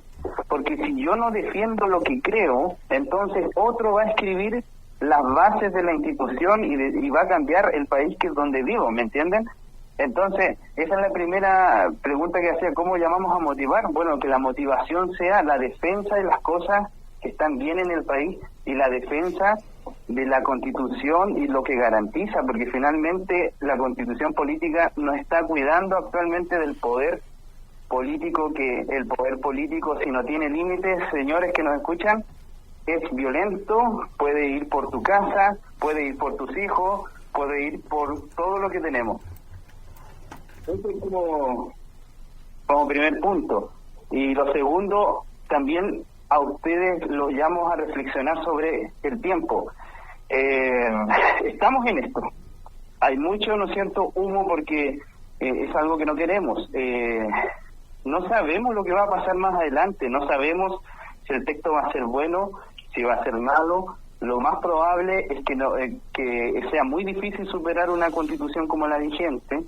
porque si yo no defiendo lo que creo, entonces otro va a escribir las bases de la institución y va a cambiar el país que es donde vivo, ¿me entienden? Entonces, esa es la primera pregunta que hacía, ¿cómo llamamos a motivar? Bueno, que la motivación sea la defensa de las cosas que están bien en el país y la defensa de la Constitución y lo que garantiza, porque finalmente la Constitución política nos está cuidando actualmente del poder político, que el poder político, si no tiene límites, señores que nos escuchan, es violento, puede ir por tu casa, puede ir por tus hijos, puede ir por todo lo que tenemos. Eso es como primer punto. Y lo segundo, también a ustedes los llamo a reflexionar sobre el tiempo. Estamos en esto. Hay mucho, ¿no es cierto?, humo, porque es algo que no queremos. No sabemos lo que va a pasar más adelante, no sabemos si el texto va a ser bueno, si va a ser malo. Lo más probable es que sea muy difícil superar una constitución como la vigente,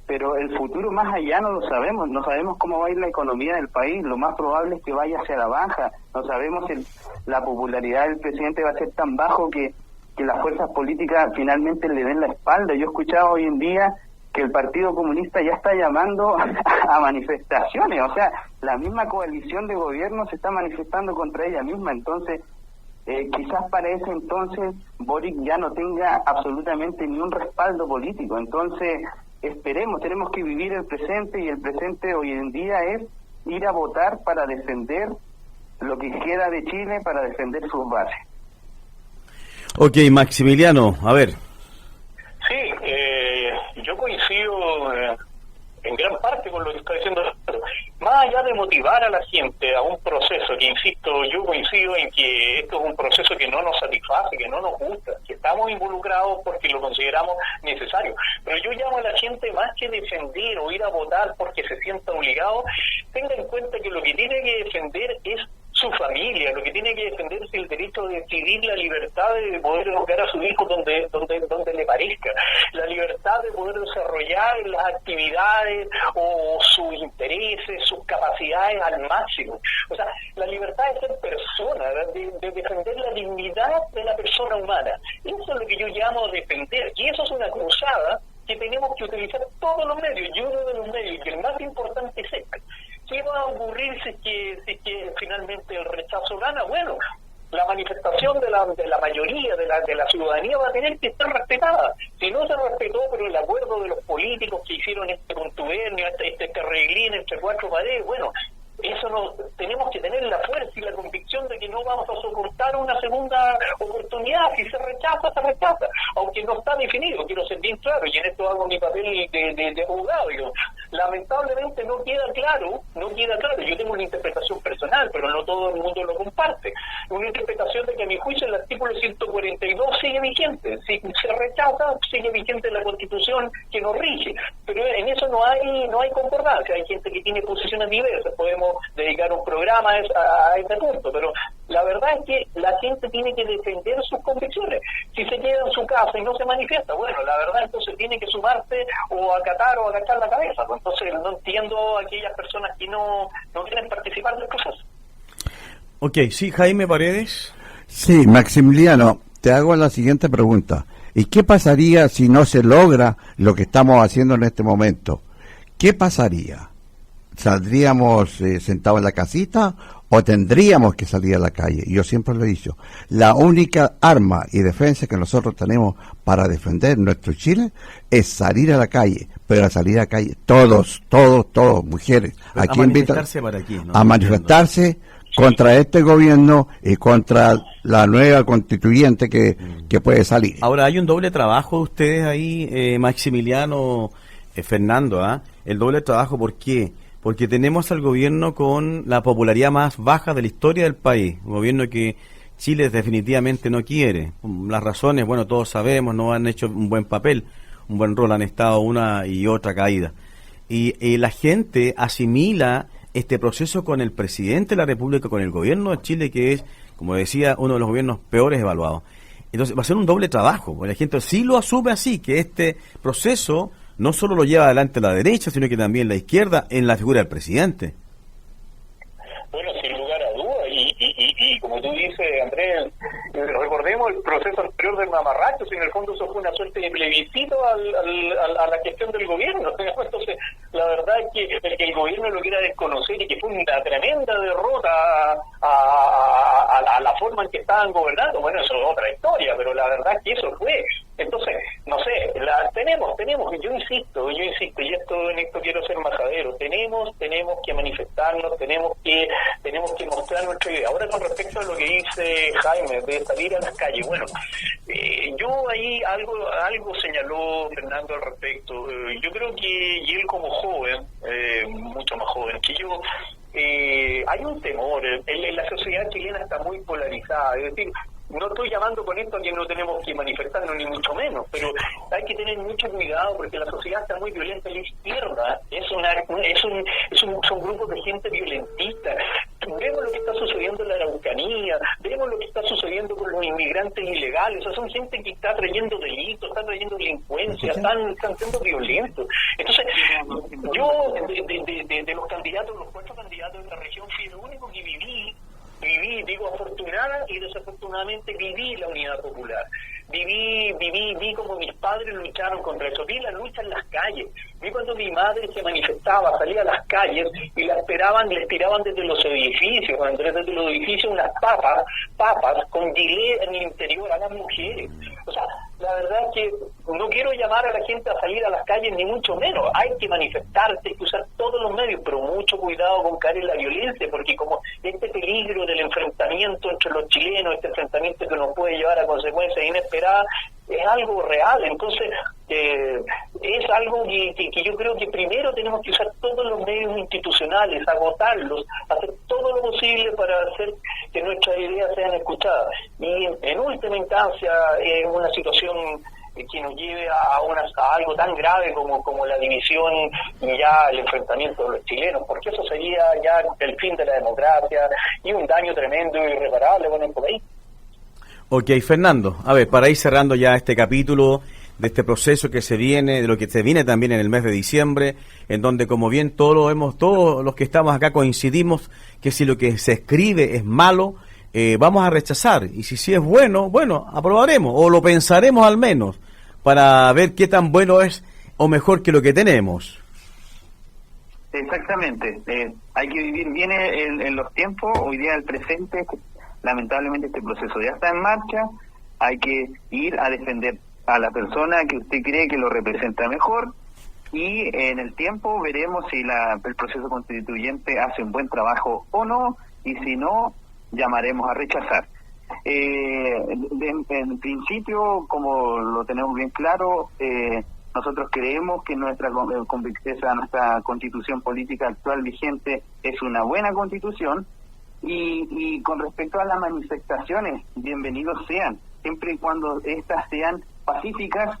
pero el futuro más allá no lo sabemos, no sabemos cómo va a ir la economía del país, lo más probable es que vaya hacia la baja, no sabemos si la popularidad del presidente va a ser tan bajo que las fuerzas políticas finalmente le den la espalda. Yo he escuchado hoy en día que el Partido Comunista ya está llamando a manifestaciones, o sea, la misma coalición de gobierno se está manifestando contra ella misma. Entonces, quizás para ese entonces Boric ya no tenga absolutamente ni un respaldo político. Entonces, esperemos, tenemos que vivir el presente, y el presente hoy en día es ir a votar para defender lo que queda de Chile, para defender sus bases. Ok, Maximiliano, a ver. Sí, yo coincido en gran parte con lo que está diciendo. Más allá de motivar a la gente a un proceso que, insisto, yo coincido en que esto es un proceso que no nos satisface, que no nos gusta, que estamos involucrados porque lo consideramos necesario. Pero yo llamo a la gente, más que defender o ir a votar porque se sienta obligado, tenga en cuenta que lo que tiene que defender es su familia, lo que tiene que defender es el derecho de decidir, la libertad de poder educar a su hijo donde le parezca, la libertad de poder desarrollar las actividades o sus intereses, sus capacidades al máximo. O sea, la libertad de ser persona, de defender la dignidad de la persona humana. Eso es lo que yo llamo a defender, y eso es una cruzada que tenemos que utilizar todos los medios, y uno de los medios, y el más importante es este. ¿Qué va a ocurrir si es que finalmente el rechazo gana? Bueno, la manifestación de la mayoría de la ciudadanía va a tener que estar respetada. Si no se respetó por el acuerdo de los políticos que hicieron este contubernio, este arreglín entre cuatro paredes, bueno, eso no, tenemos que tener la fuerza y la convicción de que no vamos a soportar una segunda oportunidad. Si se rechaza, se rechaza, aunque no está definido, quiero ser bien claro, y en esto hago mi papel de abogado. Digo, lamentablemente no queda claro, yo tengo una interpretación personal, pero no todo el mundo lo comparte, una interpretación de que a mi juicio el artículo 142 sigue vigente, si se rechaza, sigue vigente la Constitución que nos rige, pero en eso no hay concordancia, hay gente que tiene posiciones diversas, podemos dedicar un programa a este punto, pero la verdad es que la gente tiene que defender sus convicciones. Si se queda en su casa y no se manifiesta, bueno, la verdad entonces tiene que sumarse o acatar o agachar la cabeza. Entonces no entiendo a aquellas personas que no quieren participar del proceso. Ok, sí, Jaime Paredes. Sí, Maximiliano, te hago la siguiente pregunta. ¿Y qué pasaría si no se logra lo que estamos haciendo en este momento? ¿Qué pasaría? ¿Saldríamos sentados en la casita o tendríamos que salir a la calle? Yo siempre lo he dicho, la única arma y defensa que nosotros tenemos para defender nuestro Chile es salir a la calle, pero a salir a la calle todos, mujeres. Aquí manifestarse para aquí, ¿no? A manifestarse contra este gobierno y contra la nueva constituyente que puede salir. Ahora, hay un doble trabajo de ustedes ahí, Maximiliano, Fernando, ¿ah? El doble trabajo, ¿por qué? Porque tenemos al gobierno con la popularidad más baja de la historia del país, un gobierno que Chile definitivamente no quiere. Las razones, bueno, todos sabemos, no han hecho un buen papel, un buen rol, han estado una y otra caída. Y la gente asimila este proceso con el presidente de la República, con el gobierno de Chile, que es, como decía, uno de los gobiernos peores evaluados. Entonces va a ser un doble trabajo, porque la gente sí lo asume así, que este proceso no solo lo lleva adelante la derecha, sino que también la izquierda en la figura del presidente. Bueno, sin lugar a dudas, y como tú dices, Andrés, recordemos el proceso anterior del mamarracho, si en el fondo eso fue una suerte de plebiscito a la gestión del gobierno. Entonces, la verdad es que el gobierno lo quiera desconocer y que fue una tremenda derrota a la forma en que estaban gobernando, bueno, eso es otra historia, pero la verdad es que eso fue. Entonces, no sé, tenemos, yo insisto, y en esto quiero ser majadero, tenemos que manifestarnos, tenemos que mostrar nuestra idea. Ahora, con respecto a lo que dice Jaime, de salir a las calles, bueno, yo ahí algo señaló Fernando al respecto. Yo creo que, y él como joven, mucho más joven que yo, hay un temor, la sociedad chilena está muy polarizada, es decir, no estoy llamando con esto a que no tenemos que manifestarnos ni mucho menos, pero hay que tener mucho cuidado porque la sociedad está muy violenta. La izquierda son grupos de gente violentista. Vemos lo que está sucediendo en la Araucanía, vemos lo que está sucediendo con los inmigrantes ilegales. O sea, son gente que está trayendo delitos, está trayendo delincuencia, están siendo violentos. Entonces, yo de los candidatos, los 4 candidatos de la región, fui el único que viví, digo afortunada y desafortunadamente viví la unidad popular. Vi como mis padres lucharon contra eso, vi la lucha en las calles, vi cuando mi madre se manifestaba, salía a las calles y la esperaban, les tiraban desde los edificios, desde los edificios unas papas con gilet en el interior a las mujeres. O sea, la verdad es que no quiero llamar a la gente a salir a las calles ni mucho menos, hay que manifestarse, hay que usar todos los medios, pero mucho cuidado con caer en la violencia, porque como este peligro del enfrentamiento entre los chilenos, este enfrentamiento que nos puede llevar a consecuencias inesperadas, es algo real. Entonces es algo que yo creo que primero tenemos que usar todos los medios institucionales, agotarlos, hacer todo lo posible para hacer que nuestras ideas sean escuchadas, y en última instancia una situación que nos lleve a algo tan grave como la división y ya el enfrentamiento de los chilenos, porque eso sería ya el fin de la democracia y un daño tremendo e irreparable con el país. Ok, Fernando, a ver, para ir cerrando ya este capítulo de este proceso que se viene, de lo que se viene también en el mes de diciembre, en donde, como bien todos los que estamos acá coincidimos que si lo que se escribe es malo, vamos a rechazar, y si es bueno, aprobaremos, o lo pensaremos al menos, para ver qué tan bueno es o mejor que lo que tenemos. Exactamente, hay que vivir bien en los tiempos, hoy día el presente. Lamentablemente este proceso ya está en marcha, hay que ir a defender a la persona que usted cree que lo representa mejor, y en el tiempo veremos si el proceso constituyente hace un buen trabajo o no, y si no, llamaremos a rechazar. En principio, como lo tenemos bien claro, nosotros creemos que nuestra constitución política actual vigente es una buena constitución, y con respecto a las manifestaciones, bienvenidos sean, siempre y cuando estas sean pacíficas,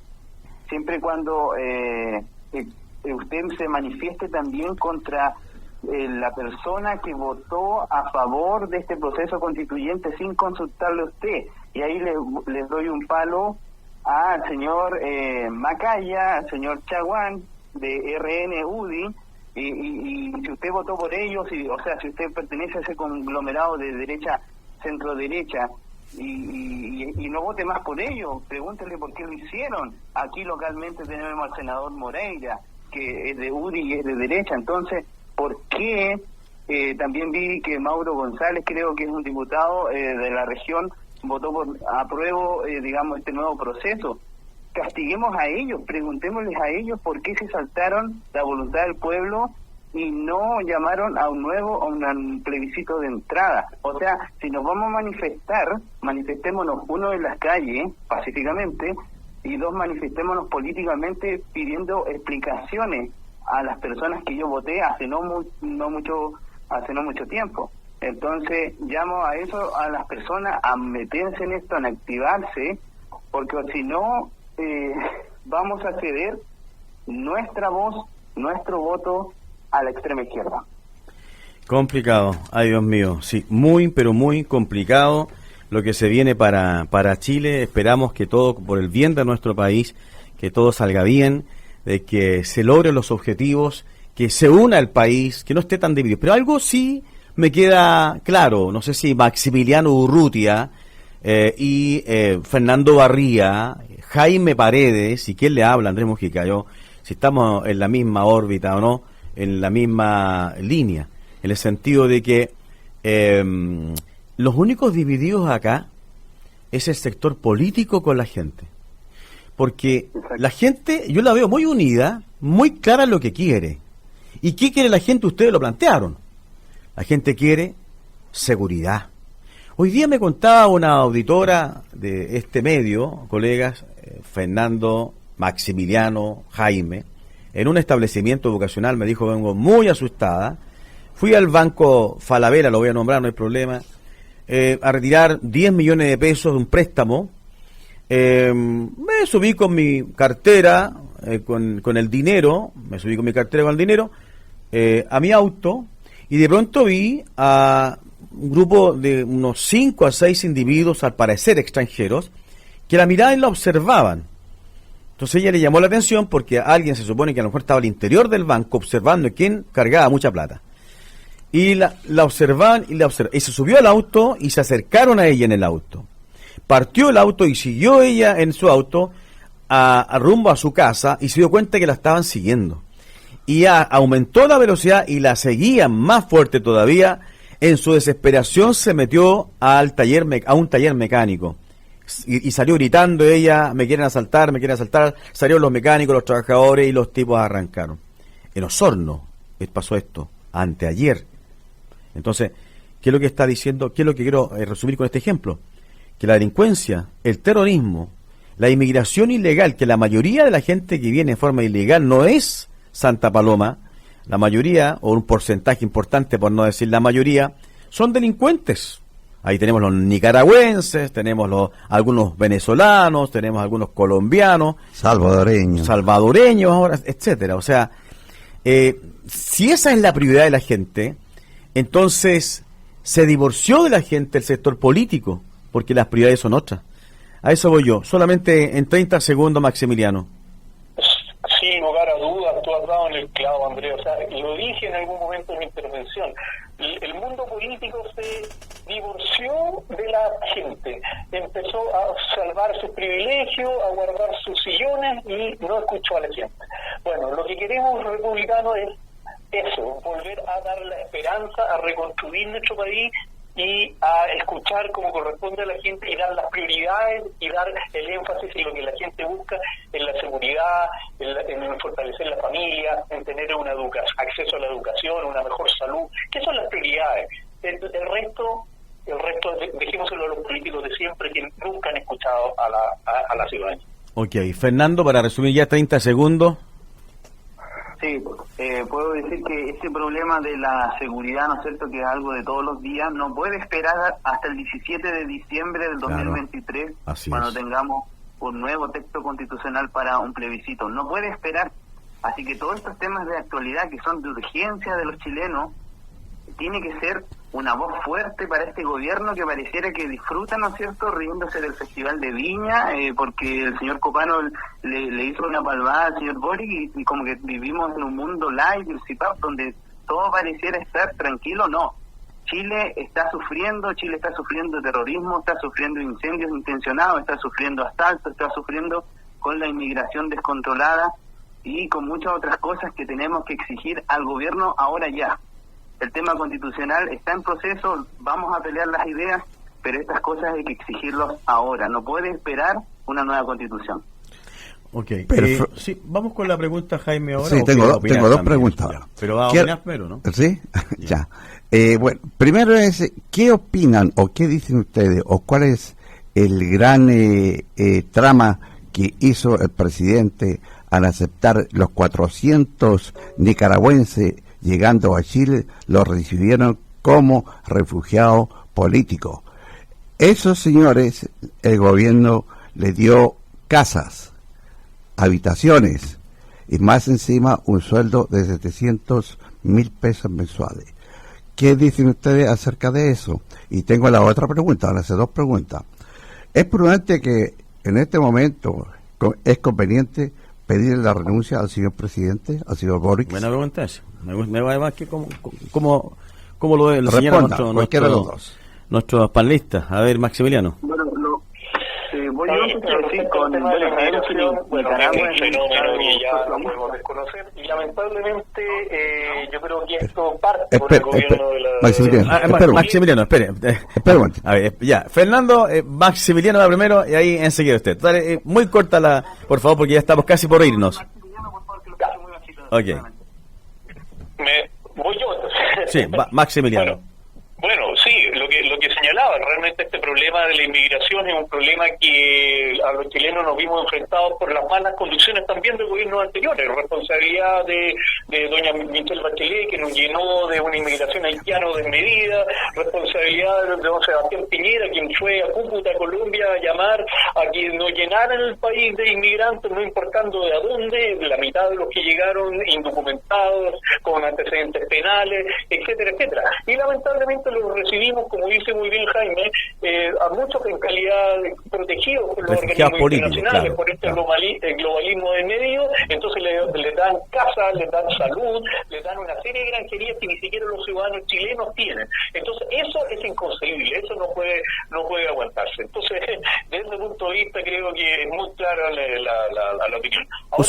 siempre y cuando usted se manifieste también contra la persona que votó a favor de este proceso constituyente sin consultarle a usted. Y ahí les doy un palo al señor Macaya, al señor Chaguán de RN UDI, y si usted votó por ellos, o sea, si usted pertenece a ese conglomerado de derecha, centro-derecha, y no vote más por ellos, pregúntele por qué lo hicieron. Aquí localmente tenemos al senador Moreira, que es de UDI y es de derecha. Entonces, ¿por qué? También vi que Mauro González, creo que es un diputado de la región, votó por apruebo, digamos, este nuevo proceso. Castiguemos a ellos, preguntémosles a ellos por qué se saltaron la voluntad del pueblo y no llamaron a un plebiscito de entrada. O sea, si nos vamos a manifestar, manifestémonos, uno en las calles, pacíficamente, y dos, manifestémonos políticamente pidiendo explicaciones a las personas que yo voté hace no mucho tiempo. Entonces, llamo a eso, a las personas a meterse en esto, a activarse, porque si no, vamos a ceder nuestra voz, nuestro voto a la extrema izquierda. Complicado, ay Dios mío, sí, muy pero muy complicado lo que se viene para Chile. Esperamos que todo, por el bien de nuestro país, que todo salga bien, de que se logren los objetivos, que se una el país, que no esté tan dividido. Pero algo sí me queda claro, no sé si Maximiliano Urrutia y Fernando Barría, Jaime Paredes y quién le habla, Andrés Mujica, si estamos en la misma órbita o no, en la misma línea, en el sentido de que los únicos divididos acá es el sector político con la gente. Porque la gente, yo la veo muy unida, muy clara en lo que quiere. ¿Y qué quiere la gente? Ustedes lo plantearon. La gente quiere seguridad. Hoy día me contaba una auditora de este medio, colegas, Fernando, Maximiliano, Jaime, en un establecimiento educacional, me dijo, vengo muy asustada. Fui al Banco Falabella, lo voy a nombrar, no hay problema, a retirar 10 millones de pesos de un préstamo. Me subí con mi cartera, con el dinero, a mi auto, y de pronto vi a un grupo de unos 5 a 6 individuos, al parecer extranjeros, que la miraban y la observaban. Entonces ella le llamó la atención porque alguien se supone que a lo mejor estaba al interior del banco observando quién cargaba mucha plata. Y la observaban y se subió al auto y se acercaron a ella en el auto. Partió el auto y siguió ella en su auto a rumbo a su casa y se dio cuenta que la estaban siguiendo. Y aumentó la velocidad y la seguían más fuerte todavía. En su desesperación se metió a un taller mecánico y salió gritando ella, me quieren asaltar, salieron los mecánicos, los trabajadores y los tipos arrancaron. En Osorno pasó esto, anteayer. Entonces, ¿qué es lo que está diciendo? ¿Qué es lo que quiero resumir con este ejemplo? Que la delincuencia, el terrorismo, la inmigración ilegal, que la mayoría de la gente que viene de forma ilegal no es Santa Paloma, la mayoría, o un porcentaje importante, por no decir la mayoría, son delincuentes. Ahí tenemos los nicaragüenses, tenemos algunos venezolanos, tenemos algunos colombianos, salvadoreños ahora, etcétera. O sea, si esa es la prioridad de la gente, entonces se divorció de la gente el sector político, porque las prioridades son otras. A eso voy yo. Solamente en 30 segundos, Maximiliano. Sin lugar a dudas, tú has dado en el clavo, Andrés. O sea, lo dije en algún momento de mi intervención. El mundo político se divorció de la gente. Empezó a salvar sus privilegios, a guardar sus sillones y no escuchó a la gente. Bueno, lo que queremos los republicanos es eso, volver a dar la esperanza, a reconstruir nuestro país y a escuchar como corresponde a la gente y dar las prioridades y dar el énfasis en lo que la gente busca, en la seguridad, en fortalecer la familia, en tener acceso a la educación, una mejor salud, que son las prioridades. El resto El resto dejémoselo a los políticos de siempre que nunca han escuchado a la ciudadanía. Ok, Fernando, para resumir ya 30 segundos. Sí, puedo decir que ese problema de la seguridad, ¿no es cierto?, que es algo de todos los días, no puede esperar hasta el 17 de diciembre del 2023, claro, cuando tengamos un nuevo texto constitucional para un plebiscito. No puede esperar. Así que todos estos temas de actualidad que son de urgencia de los chilenos, tiene que ser una voz fuerte para este gobierno que pareciera que disfruta, ¿no es cierto?, riéndose del Festival de Viña, porque el señor Copano le hizo una palmada al señor Boric y como que vivimos en un mundo light, donde todo pareciera estar tranquilo. No, Chile está sufriendo terrorismo, está sufriendo incendios intencionados, está sufriendo asaltos, está sufriendo con la inmigración descontrolada y con muchas otras cosas que tenemos que exigir al gobierno ahora ya. El tema constitucional está en proceso, vamos a pelear las ideas, pero estas cosas hay que exigirlos ahora, no puede esperar una nueva constitución. Ok, sí, vamos con la pregunta, Jaime, ahora. Sí, tengo dos preguntas. Ya, pero va a opinar primero, ¿no? Sí, ya. Bueno, primero es, ¿qué opinan o qué dicen ustedes o cuál es el gran trama que hizo el presidente al aceptar los 400 nicaragüenses llegando a Chile? Los recibieron como refugiados políticos. Esos señores, el gobierno les dio casas, habitaciones y más encima un sueldo de 700.000 pesos mensuales. ¿Qué dicen ustedes acerca de eso? Y tengo la otra pregunta, ahora hace dos preguntas. ¿Es prudente que en este momento es conveniente pedir la renuncia al señor presidente, al señor Boric? Buena pregunta esa. Me va más que cómo lo señalan nuestros panelistas. A ver, Maximiliano. Bueno, voy yo sí, con el fenómeno que ya no podemos desconocer y lamentablemente yo creo que esto parte por el gobierno de la... Maximiliano, espere. A ver, ya, Fernando, Maximiliano va primero y ahí enseguida usted. Dale, muy corta por favor, porque ya estamos casi por irnos. Ok. ¿Voy yo entonces? Sí, Maximiliano. Bueno, sí, lo que señalaba, realmente este problema de la inmigración es un problema que a los chilenos nos vimos enfrentados por las malas conducciones también del gobierno anteriores, responsabilidad de doña Michelle Bachelet, que nos llenó de una inmigración haitiana desmedida, responsabilidad de don Sebastián Piñera, quien fue a Cúcuta, Colombia, a llamar a que nos llenaran el país de inmigrantes, no importando de a dónde, la mitad de los que llegaron indocumentados, con antecedentes penales, etcétera, etcétera. Y lamentablemente los recibimos, como dice muy bien Jaime, a muchos en calidad protegidos por los organismos internacionales, por este globalismo de medio. Entonces le dan casa, le dan salud, le dan una serie de granjerías que ni siquiera los ciudadanos chilenos tienen. Entonces eso es inconcebible, eso no puede aguantarse. Entonces desde ese punto de vista creo que es muy clara la opinión. Ahora,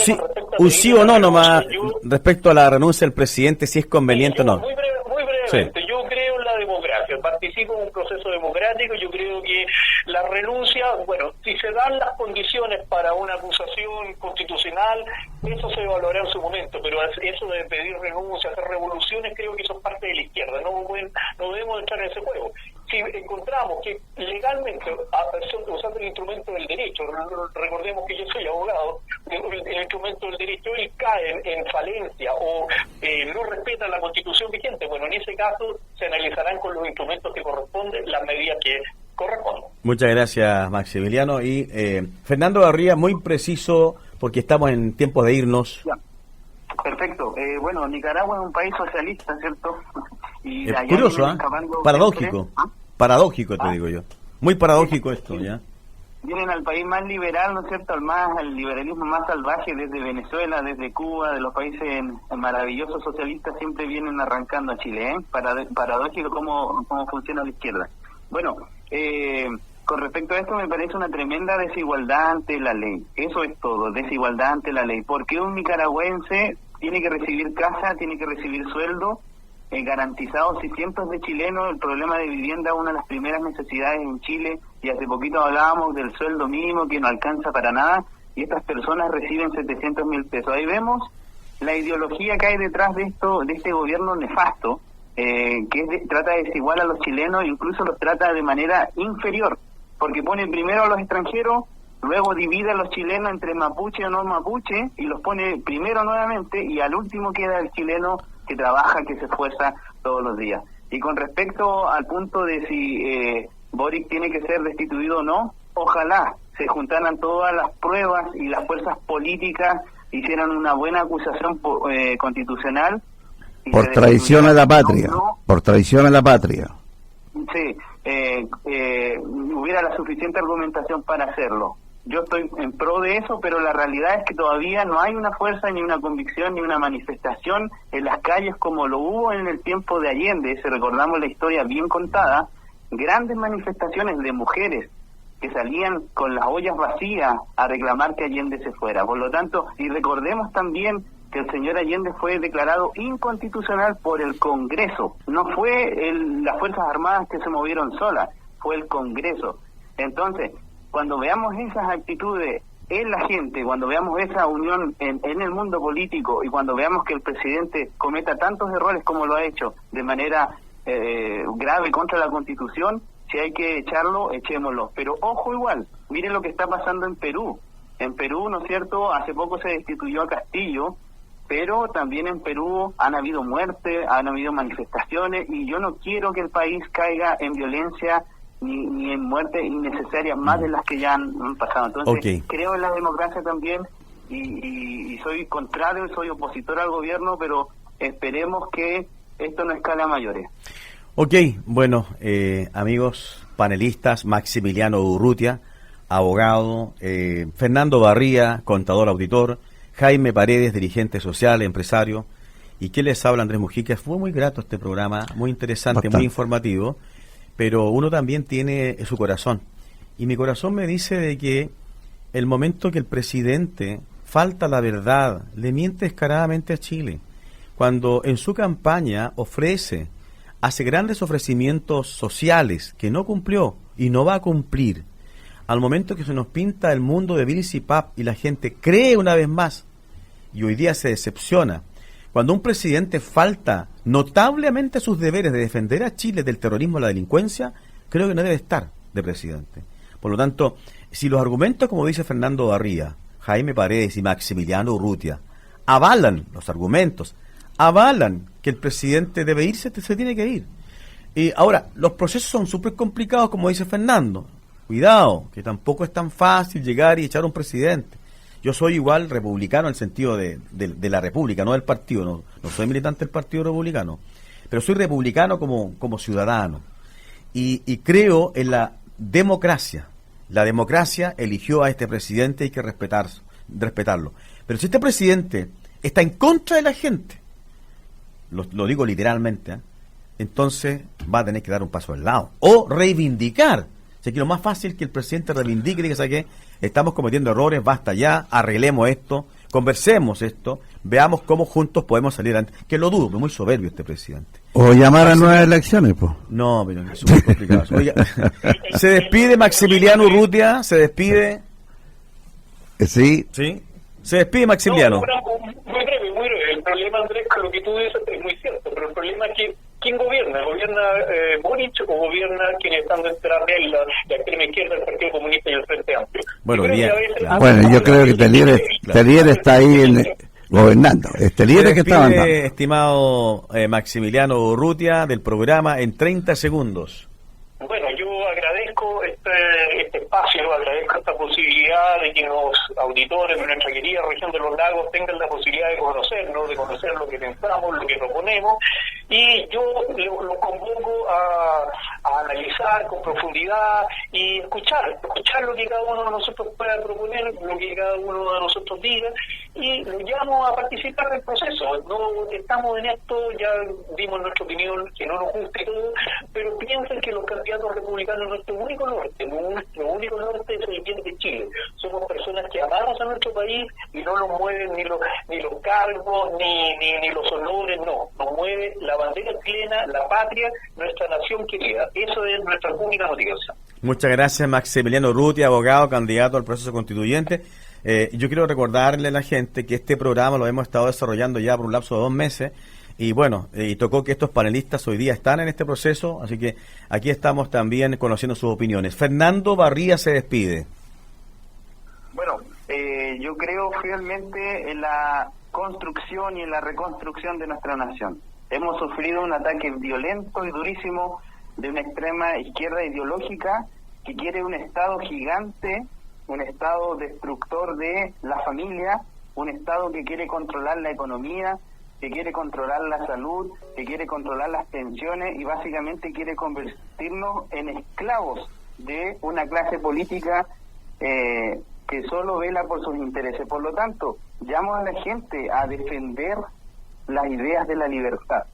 un sí o no nomás respecto a la renuncia del presidente, si es conveniente o no. Muy brevemente, yo creo en la democracia, participo en un proceso democrático. Yo creo que la renuncia, bueno, si se dan las condiciones para una acusación constitucional, eso se evaluará en su momento, pero eso de pedir renuncia, hacer revoluciones, creo que eso es parte de la izquierda, no debemos entrar en ese juego. Si encontramos que legalmente, usando el instrumento del derecho, recordemos que yo soy abogado, el instrumento del derecho, él cae en falencia o no respeta la Constitución vigente, bueno, en ese caso se analizarán con los instrumentos que corresponden las medidas que corresponden. Muchas gracias, Maximiliano. Y Fernando Garría, muy preciso, porque estamos en tiempos de irnos. Ya. Perfecto. Bueno, Nicaragua es un país socialista, ¿cierto? Y es curioso, paradójico. Paradójico, te digo yo. Muy paradójico esto, ¿ya? Vienen al país más liberal, ¿no es cierto?, al liberalismo más salvaje desde Venezuela, desde Cuba, de los países maravillosos socialistas, siempre vienen arrancando a Chile, paradójico cómo funciona la izquierda. Bueno, con respecto a esto me parece una tremenda desigualdad ante la ley. Eso es todo, desigualdad ante la ley. ¿Por qué un nicaragüense tiene que recibir casa, tiene que recibir sueldo garantizados, si cientos de chilenos, el problema de vivienda es una de las primeras necesidades en Chile, y hace poquito hablábamos del sueldo mínimo que no alcanza para nada, y estas personas reciben 700.000 pesos. Ahí vemos la ideología que hay detrás de esto, de este gobierno nefasto, trata de desigual a los chilenos, incluso los trata de manera inferior, porque pone primero a los extranjeros, luego divide a los chilenos entre mapuche o no mapuche, y los pone primero nuevamente, y al último queda el chileno que trabaja, que se esfuerza todos los días. Y con respecto al punto de si Boric tiene que ser destituido o no, ojalá se juntaran todas las pruebas y las fuerzas políticas hicieran una buena acusación constitucional. Por traición a la patria, por traición a la patria. Sí, hubiera la suficiente argumentación para hacerlo. Yo estoy en pro de eso, pero la realidad es que todavía no hay una fuerza, ni una convicción, ni una manifestación en las calles como lo hubo en el tiempo de Allende. Si recordamos la historia bien contada, grandes manifestaciones de mujeres que salían con las ollas vacías a reclamar que Allende se fuera. Por lo tanto, y recordemos también que el señor Allende fue declarado inconstitucional por el Congreso. No fue las Fuerzas Armadas que se movieron solas, fue el Congreso. Entonces, cuando veamos esas actitudes en la gente, cuando veamos esa unión en el mundo político, y cuando veamos que el presidente cometa tantos errores como lo ha hecho de manera grave contra la Constitución, si hay que echarlo, echémoslo. Pero ojo igual, miren lo que está pasando en Perú. En Perú, ¿no es cierto?, hace poco se destituyó a Castillo, pero también en Perú han habido muertes, han habido manifestaciones, y yo no quiero que el país caiga en violencia ni en muertes innecesarias más de las que ya han pasado. Entonces, creo en la democracia también, y soy contrario, soy opositor al gobierno, pero esperemos que esto no escale a mayores. Bueno, amigos panelistas, Maximiliano Urrutia, abogado, Fernando Barría, contador auditor, Jaime Paredes, dirigente social, empresario, y que les habla, Andrés Mujica. Fue muy grato este programa, muy interesante, bastante, muy informativo, pero uno también tiene su corazón, y mi corazón me dice de que el momento que el presidente falta la verdad, le miente descaradamente a Chile, cuando en su campaña hace grandes ofrecimientos sociales que no cumplió y no va a cumplir, al momento que se nos pinta el mundo de Bill y Pap y la gente cree una vez más y hoy día se decepciona, cuando un presidente falta notablemente sus deberes de defender a Chile del terrorismo y la delincuencia, creo que no debe estar de presidente. Por lo tanto, si los argumentos, como dice Fernando Barría, Jaime Paredes y Maximiliano Urrutia, avalan los argumentos, avalan que el presidente debe irse, se tiene que ir. Y ahora, los procesos son súper complicados, como dice Fernando. Cuidado, que tampoco es tan fácil llegar y echar a un presidente. Yo soy igual republicano en el sentido de la república, no del partido, no soy militante del Partido Republicano, pero soy republicano como ciudadano. Y creo en la democracia. La democracia eligió a este presidente, hay que respetarlo. Pero si este presidente está en contra de la gente, lo digo literalmente, entonces va a tener que dar un paso al lado o reivindicar. Así que lo más fácil que el presidente reivindique y diga, ¿sabe qué? Estamos cometiendo errores, basta ya, arreglemos esto, conversemos esto, veamos cómo juntos podemos salir adelante. Que lo dudo, es muy soberbio este presidente. O llamar a nuevas elecciones, pues. No, pero es súper complicado. Oiga, se despide Maximiliano Urrutia, se despide. Sí. Sí. Se despide Maximiliano. Muy breve. El problema, Andrés, con lo que tú dices es muy cierto, pero el problema es que ¿quién gobierna? ¿Gobierna Boric o gobierna quienes están detrás de él, la extrema izquierda, el Partido Comunista y el Frente Amplio? Yo creo que Telier está ahí gobernando. Telier que está mandando. Estimado Maximiliano Urrutia, del programa en 30 segundos. Bueno, yo agradezco este espacio, agradezco esta posibilidad de que los auditores de nuestra querida región de los lagos tengan la posibilidad de conocernos, de conocer lo que pensamos, lo que proponemos, y yo los convoco a analizar con profundidad y escuchar lo que cada uno de nosotros pueda proponer, lo que cada uno de nosotros diga, y los llamo a participar del proceso. No estamos en esto, ya dimos nuestra opinión, que no nos guste todo, pero piensen que los candidatos republicanos no es nuestro único norte, nuestro único norte es el bien de Chile. Somos personas que amamos a nuestro país y no nos mueven ni los cargos, ni los honores, no. Nos mueve la bandera chilena, la patria, nuestra nación querida. Eso es nuestra única motivación. Muchas gracias, Maximiliano Urrutia, abogado, candidato al proceso constituyente. Yo quiero recordarle a la gente que este programa lo hemos estado desarrollando ya por un lapso de 2 meses Y bueno, y tocó que estos panelistas hoy día están en este proceso, así que aquí estamos también conociendo sus opiniones. Fernando Barría se despide. Bueno, yo creo fielmente en la construcción y en la reconstrucción de nuestra nación. Hemos sufrido un ataque violento y durísimo de una extrema izquierda ideológica que quiere un Estado gigante, un Estado destructor de la familia, un Estado que quiere controlar la economía, que quiere controlar la salud, que quiere controlar las pensiones y básicamente quiere convertirnos en esclavos de una clase política que solo vela por sus intereses. Por lo tanto, llamo a la gente a defender las ideas de la libertad.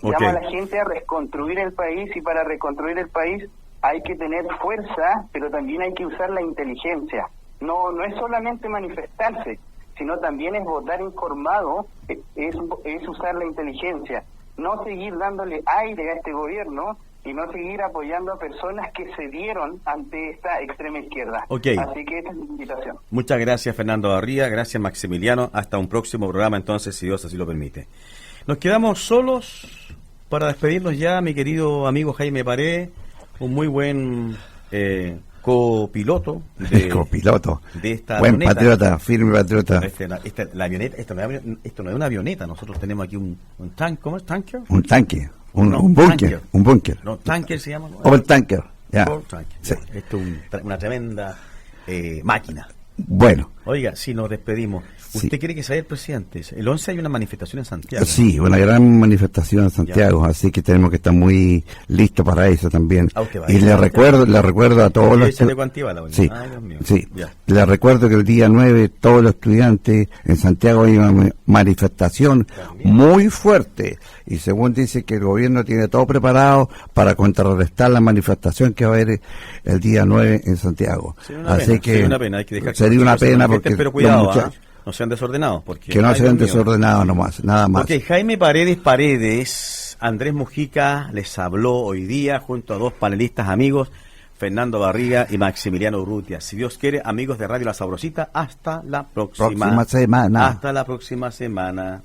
Llamo a la gente a reconstruir el país, y para reconstruir el país hay que tener fuerza, pero también hay que usar la inteligencia. No es solamente manifestarse, sino también es votar informado, es usar la inteligencia. No seguir dándole aire a este gobierno y no seguir apoyando a personas que cedieron ante esta extrema izquierda. Así que esta es mi invitación. Muchas gracias, Fernando Barría. Gracias, Maximiliano. Hasta un próximo programa, entonces, si Dios así lo permite. Nos quedamos solos para despedirnos ya, mi querido amigo Jaime Paredes, un muy buen copiloto de esta buen avioneta. Patriota, firme patriota. La avioneta, esto no es una avioneta, nosotros tenemos aquí un tanque. ¿Cómo es? ¿Tanker? Un tanque, un búnker. No, tanker se llama. Overtanker, ya. Sí. Esto es una tremenda máquina. Bueno. Oiga, si nos despedimos, ¿usted quiere que sea el presidente? El 11 hay una manifestación en Santiago. Sí, una gran manifestación en Santiago, así que tenemos que estar muy listos para eso también. Y le recuerdo a todos los le recuerdo que el día 9 todos los estudiantes en Santiago hay una manifestación muy fuerte, y según dice que el gobierno tiene todo preparado para contrarrestar la manifestación que va a haber el día 9 en Santiago. Sería una pena, hay que dejar sería una pena porque pero cuidado, no sean desordenados, porque que no sean desordenados nomás, nada más. Jaime Paredes, Andrés Mujica les habló hoy día junto a dos panelistas amigos, Fernando Barriga y Maximiliano Urrutia. Si Dios quiere, amigos de Radio La Sabrosita, hasta la próxima semana. Hasta la próxima semana.